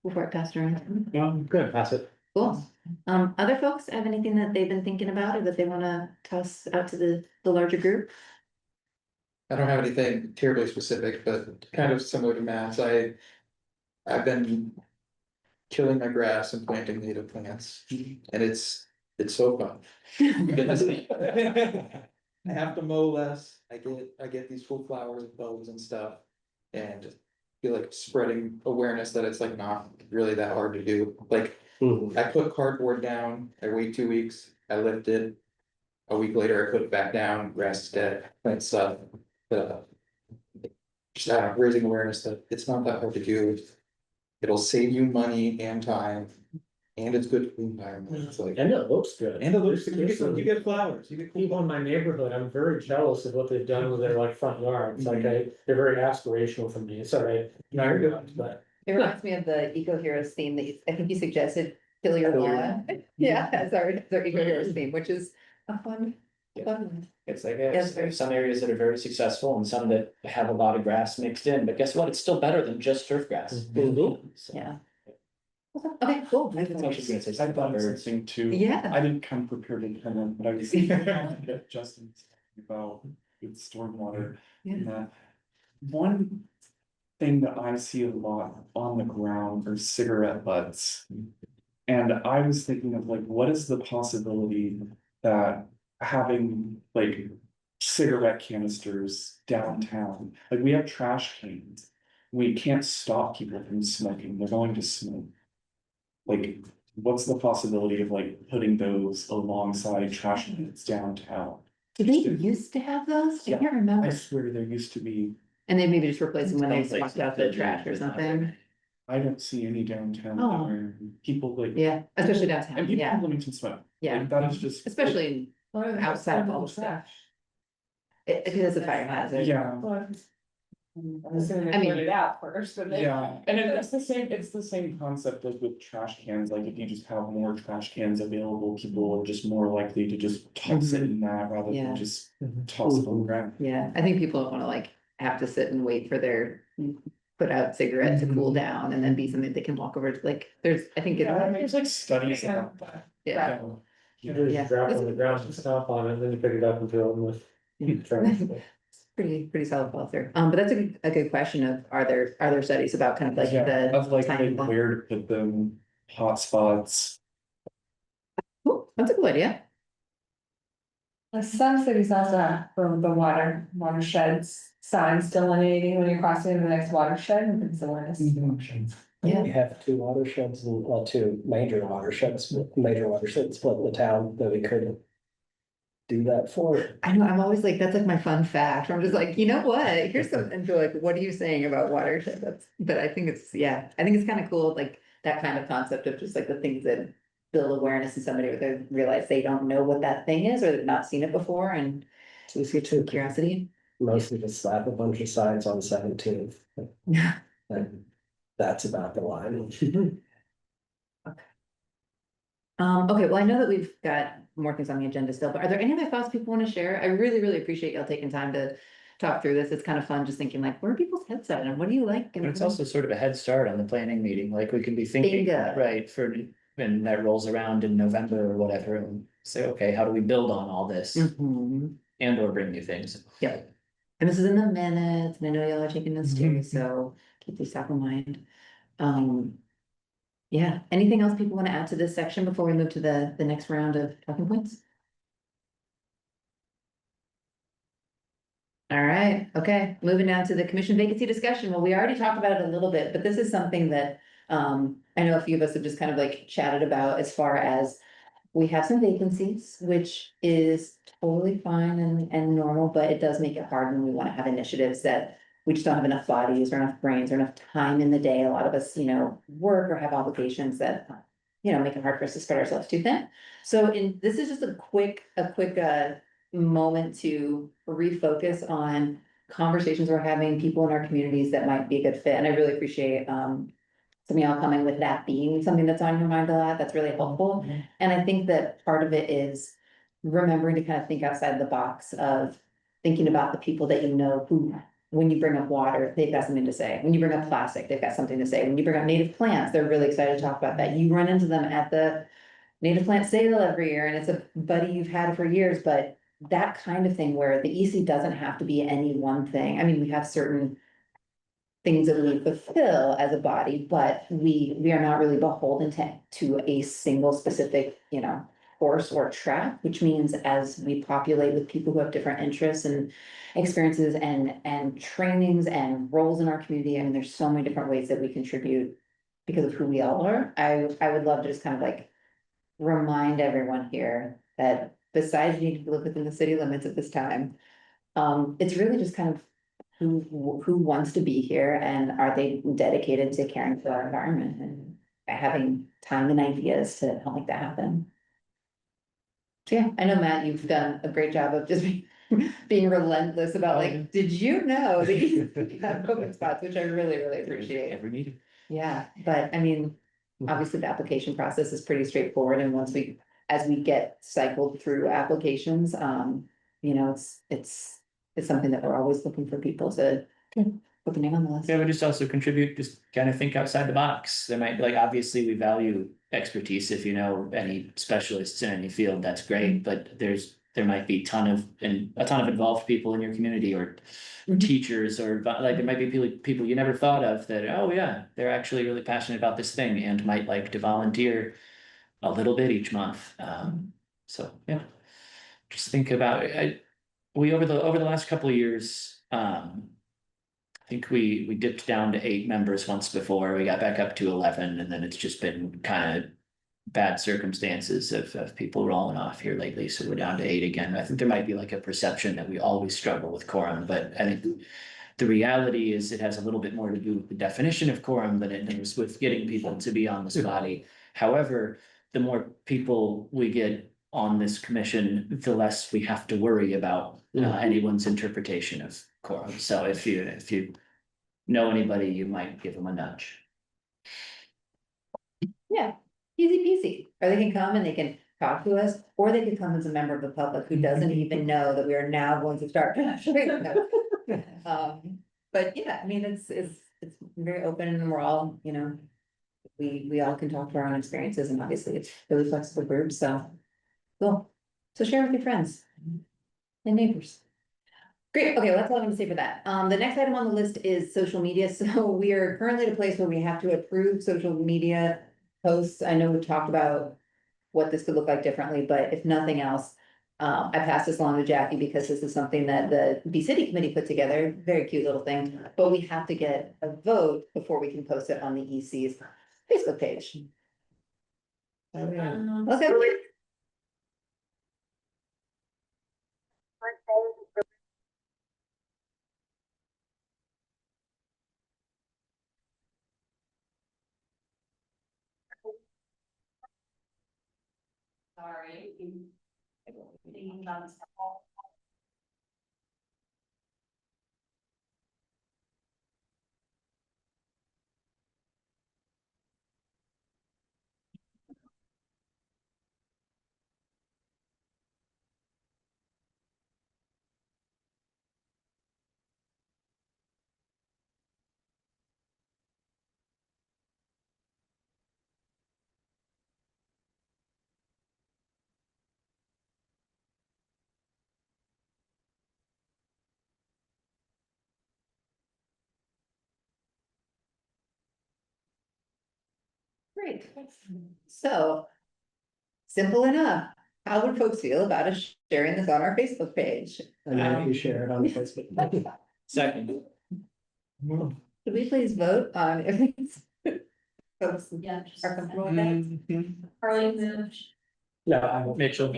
Before I pass it around? Good, pass it. Cool. Other folks have anything that they've been thinking about or that they wanna toss out to the larger group? I don't have anything terribly specific, but kind of similar to Matt's, I've been killing my grass and planting native plants, and it's so fun. I have to mow less, I get these full flowers and bulbs and stuff, and just feel like spreading awareness that it's like not really that hard to do, like. I put cardboard down, I wait 2 weeks, I lift it. A week later, I put it back down, grass is dead, plants up, just raising awareness that it's not that hard to do. It'll save you money and time, and it's good for the environment, it's like. And it looks good. And it looks, you get flowers, you get. People in my neighborhood, I'm very jealous of what they've done with their like front yards, like they're very aspirational for me, sorry. No, you're good, but. It reminds me of the Eco Heroes theme that I think you suggested, kill your lawn. Yeah, as our Eco Heroes theme, which is a fun one. It's like, Yes, there's some areas that are very successful and some that have a lot of grass mixed in, but guess what? It's still better than just turf grass. Mhm. So, Yeah. Okay, cool. I think she's gonna say I something thought about of birds. something too. Yeah. I didn't come prepared to come in, but I was thinking that Justin's talking about with stormwater. And that one thing that I see a lot on the ground are cigarette butts. And I was thinking of like, what is the possibility that having like cigarette canisters downtown, like we have trash cans. We can't stop people from smoking, they're going to smoke. Like, what's the possibility of like putting those alongside trash cans downtown? Did they used to have those? I can't I remember. swear there used to be, And then maybe just replace them when they Sounds like swapped out the trash or something. I don't see any downtown Oh. where people like. Yeah, especially downtown, And people in yeah, Bloomington smoke. yeah, Like, that is just. especially outside of all the stuff. It is a fire hazard. Yeah, I was gonna I mean- put it out first, but then. yeah, and it's the same concept as with trash cans, like if you just have more trash cans available, people are just more likely to just toss it in that rather Yeah. than just toss it on the ground. Yeah, I think people don't wanna like have to sit and wait for their put out cigarette to cool down and then be something they can walk over to, like, there's, I think Yeah, it, There's like studies about that. yeah. You just Yeah. drop it on the ground and stomp on it, and then you pick it up and fill it with. trash. Pretty solid fall through, but that's a good question of, are there studies about kind of like Yeah, the. of like timeline? where to put them, hotspots. Oh, that's a cool idea. Some cities also have for the watersheds signs delineating when you're crossing the next watershed, and it's awareness. Yeah. We have two watersheds, well, two major watersheds split in the town that we could do that for. I know, I'm always like, that's like my fun fact, I'm just like, you know what, here's something, and feel like, what are you saying about watershed? But I think it's, yeah, I think it's kind of cool, like, that kind of concept of just like the things that build awareness in somebody, where they realize they don't know what that thing is, or they've not seen it before, and So we see two, curiosity. mostly just slap a bunch of signs on 17th. Yeah. And that's about the line. Okay, well, I know that we've got more things on the agenda still, but are there any other thoughts people want to share? I really appreciate y'all taking time to talk through this. It's kind of fun just thinking like, where are people's heads at and what do you like? And it's also sort of a head start on the planning meeting, like we can be thinking, Bingo. right, for when that rolls around in November or whatever, and say, okay, how do we build on all this? Mhm. And or bring new things. Yeah. And this is in the minutes, and I know y'all are taking this too, so keep these top of mind. Yeah, anything else people want to add to this section before we move to the next round of talking points? All right, okay, moving down to the commission vacancy discussion. Well, we already talked about it a little bit, but this is something that I know a few of us have just kind of like chatted about as far as we have some vacancies, which is totally fine and normal, but it does make it hard when we want to have initiatives that we just don't have enough bodies or enough brains or enough time in the day. A lot of us, work or have obligations that, make it hard for us to spread ourselves too thin. So this is just a quick moment to refocus on conversations we're having, people in our communities that might be a good fit. And I really appreciate, some of y'all coming with that being something that's on your mind a lot. That's really helpful. And I think that part of it is remembering to kind of think outside the box of thinking about the people that you know who when you bring up water, they've got something to say. When you bring up plastic, they've got something to say. When you bring up native plants, they're really excited to talk about that. You run into them at the native plant sale every year, and it's a buddy you've had for years, but that kind of thing where the EC doesn't have to be any one thing. I mean, we have certain things that we fulfill as a body, but we are not really beholden to a single specific, you know, course or track, which means as we populate with people who have different interests and experiences and trainings and roles in our community, I mean, there's so many different ways that we contribute because of who we all are. I would love to just kind of like remind everyone here that besides needing to live within the city limits at this time, it's really just kind of who wants to be here and are they dedicated to caring for our environment and having time and ideas to help make that happen. So yeah, I know, Matt, you've done a great job of just being relentless about like, did you know that you have open spots, which I really, really appreciate. Every meeting. Yeah, but I mean, obviously the application process is pretty straightforward and as we get cycled through applications, you know, it's something that we're always looking for people to put the name on the list. Yeah, we just also contribute, just kind of think outside the box. There might, like, obviously, we value expertise. If you know any specialists in any field, that's great, but there might be a ton of involved people in your community or teachers, or like there might be people you never thought of that, oh yeah, they're actually really passionate about this thing and might like to volunteer a little bit each month. So yeah, just think about it. We over the last couple of years, I think we dipped down to 8 members once before. We got back up to 11, and then it's just been kind of bad circumstances of people rolling off here lately. So we're down to 8 again. I think there might be like a perception that we always struggle with quorum, but I think the reality is it has a little bit more to do with the definition of quorum than it does with getting people to be on this body. However, the more people we get on this commission, the less we have to worry about anyone's interpretation of quorum. So if you know anybody, you might give them a nudge. Yeah, easy peasy, or they can come and they can talk to us, or they can come as a member of the public who doesn't even know that we are now going to start. But yeah, I mean, it's very open and we're all, you know, we all can talk to our own experiences and obviously it's really flexible group, so. Cool, so share with your friends and neighbors. Great, okay, well, that's all I'm gonna say for that. The next item on the list is social media, so we are currently at a place where we have to approve social media posts. I know we talked about what this could look like differently, but if nothing else, I passed this along to Jackie because this is something that the B City Committee put together, very cute little thing, but we have to get a vote before we can post it on the EC's Facebook page. Okay. Sorry. Great, so. Simple enough, how would folks feel about us sharing this on our Facebook page? And then you share it on Facebook. Second. Could we please vote on if it's folks Yeah. are comfortable with that? Carly moved. No, I won't. Mitchell.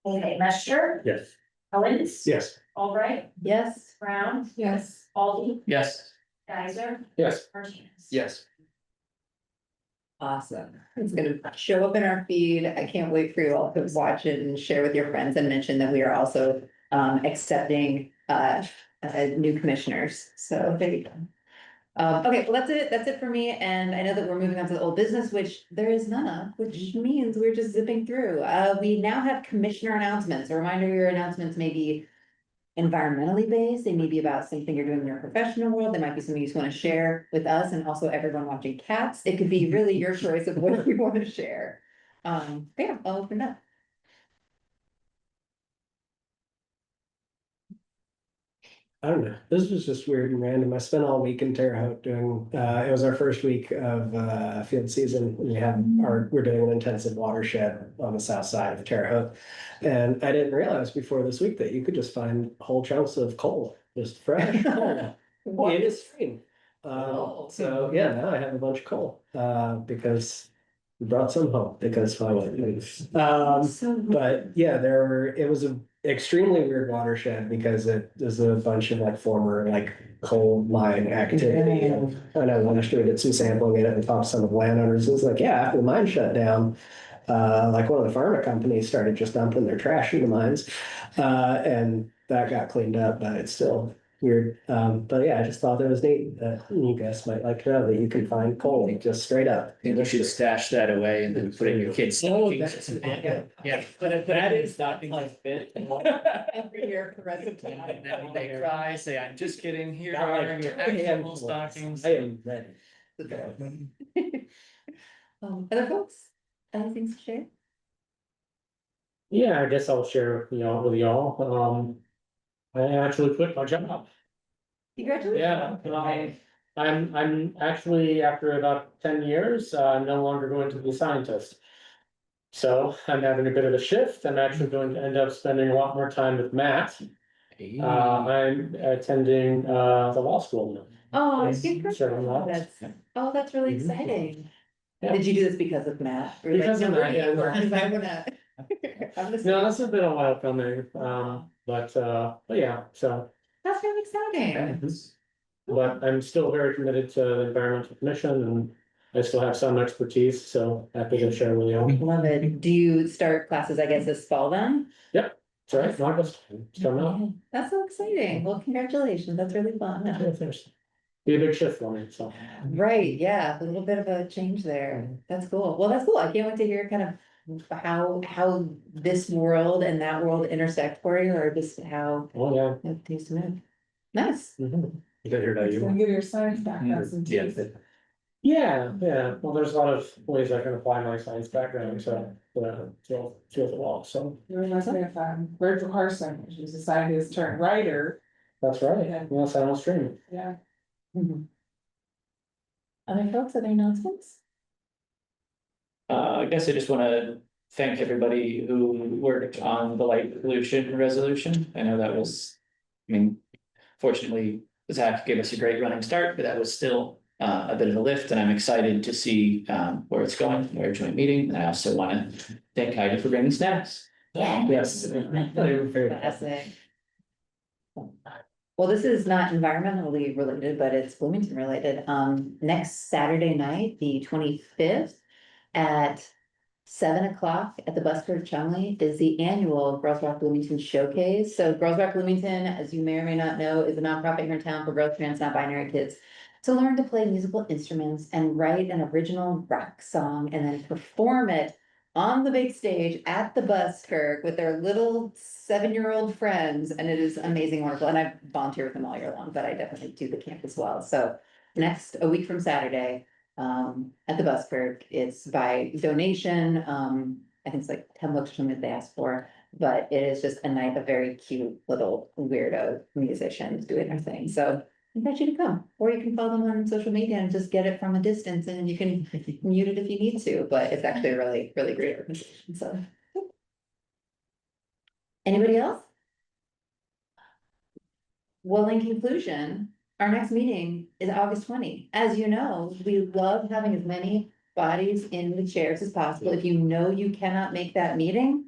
Okay, Lester, Yes. Owens. Yes. Albright, Yes, Brown, Yes. Aldi, Yes. Geiser, Yes. Martinez. Yes. awesome. It's gonna show up in our feed. I can't wait for you all to watch it and share with your friends and mention that we are also accepting new commissioners. So there you go. Okay, well, that's it for me, and I know that we're moving on to the old business, which there is none of, which means we're just zipping through. We now have commissioner announcements. A reminder, your announcements may be environmentally based, they may be about something you're doing in your professional world, they might be something you just want to share with us and also everyone watching Cats. It could be really your choice of what you want to share. But yeah, I'll open it up. I don't know, this was just weird and random. I spent all week in Terre Haute doing, it was our first week of field season. We're doing an intensive watershed on the south side of Terre Haute. And I didn't realize before this week that you could just find whole chunks of coal, just fresh coal in a stream. So yeah, now I have a bunch of coal, because we brought some home because why wouldn't we? But yeah, it was a extremely weird watershed because it is a bunch of like former like coal mine activity. And I know last year we did some sampling in it and talked to some of the landowners. It was like, yeah, after the mine shut down, like one of the pharma companies started just dumping their trash in the mines. And that got cleaned up, but it's still weird. But yeah, I just thought that was neat that you guys might like to know that you can find coal just straight up. You should stash that away and then put it in your kids' Oh, stockings. that's- Yeah, but if that is nothing like fit. Every year for the rest of time. And then when they cry, say, I'm just kidding, here Not like are your 2 actual handfuls. stockings. I am ready. Other folks, other things to share? Yeah, I guess I'll share, with y'all. I actually quit my job. Congratulations. Yeah, I'm actually, after about 10 years, no longer going to be a scientist. So I'm having a bit of a shift. I'm actually going to end up spending a lot more time with Matt. I'm attending, the law school now. Oh, Yes, congrats. sure, I'm not. That's really Mhm. exciting. Yeah. Did you do this because of Matt? Or Because like, of no, Matt, yeah. or because I wanna. I'm the No, same. this has been a while coming, but yeah, so. That's really exciting. But I'm still very committed to the environmental commission and I still have some expertise, so happy to share with you. Love it. Do you start classes, I guess, this fall then? Yep, it's all right, August, it's coming up. That's so exciting. Well, congratulations. That's really fun. Be a big shift for me, so. Right, yeah, a little bit of a change there. That's cool. Well, that's cool. I can't wait to hear kind of how this world and that world intersect for you, or just how Oh, yeah. it takes to move. Nice. Mhm. You guys hear that, It's gonna you? give your science background some Yeah. teeth. Yeah, well, there's a lot of ways I can apply my science background to, the law, so. It reminds me of Virgil Carson, which was a scientist turned writer. That's right, Yeah. yes, I don't stream. Yeah. Other folks, other announcements? I guess I just wanna thank everybody who worked on the light pollution resolution. I know that was, I mean, fortunately, Zach gave us a great running start, but that was still a bit of a lift, and I'm excited to see where it's going, our joint meeting. And I also wanna thank Heidi for bringing snacks. Yeah. Yes. Fantastic. Well, this is not environmentally related, but it's Bloomington related. Next Saturday night, the 25th at 7 o'clock at the Busker Chumley is the annual Girls Rock Bloomington Showcase. So Girls Rock Bloomington, as you may or may not know, is a nonprofit here in town for girls, trans, non-binary kids to learn to play musical instruments and write an original rock song and then perform it on the big stage at the Busker with their little 7-year-old friends. And it is amazing, wonderful. And I volunteer with them all year long, but I definitely do the camp as well. So a week from Saturday, at the Busker, it's by donation. I think it's like 10 bucks or something that they asked for, but it is just a night of very cute little weirdo musicians doing their thing. So I invite you to come, or you can follow them on social media and just get it from a distance and you can mute it if you need to, but it's actually a really, really great organization, so. Anybody else? Well, in conclusion, our next meeting is August 20. As you know, we love having as many bodies in the chairs as possible. If you know you cannot make that meeting,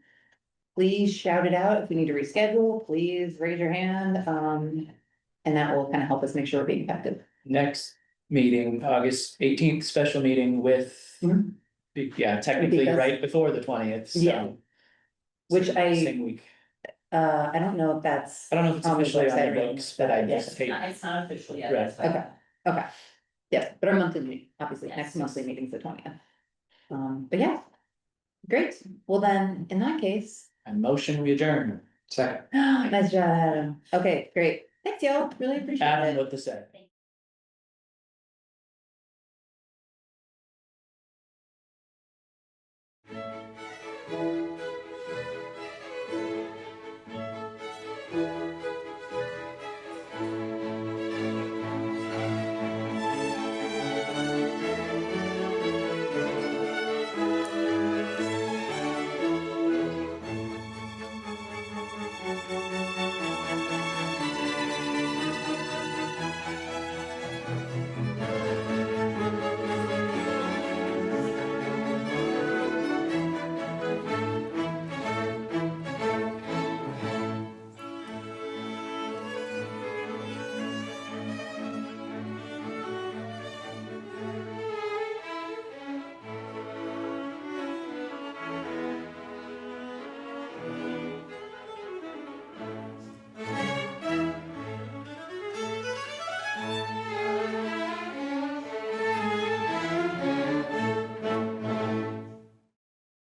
please shout it out. If we need to reschedule, please raise your hand. And that will kind of help us make sure we're being effective. Next meeting, August 18th, special meeting with, Mhm. yeah, technically Because- right before the 20th, Yeah. so. Which Same week. I don't know if that's. I don't know if it's on the officially on website the or anything, books, but I yeah. just hate. It's not official yet. Right. Okay, okay. Yeah, but our monthly meeting, obviously, Yes. next monthly meeting's the 20th. But yeah. Great, well then, in that case. And motion we adjourn. Second. Nice job, Adam. Okay, great. Thanks, y'all. Really appreciate Adam, it. what to say?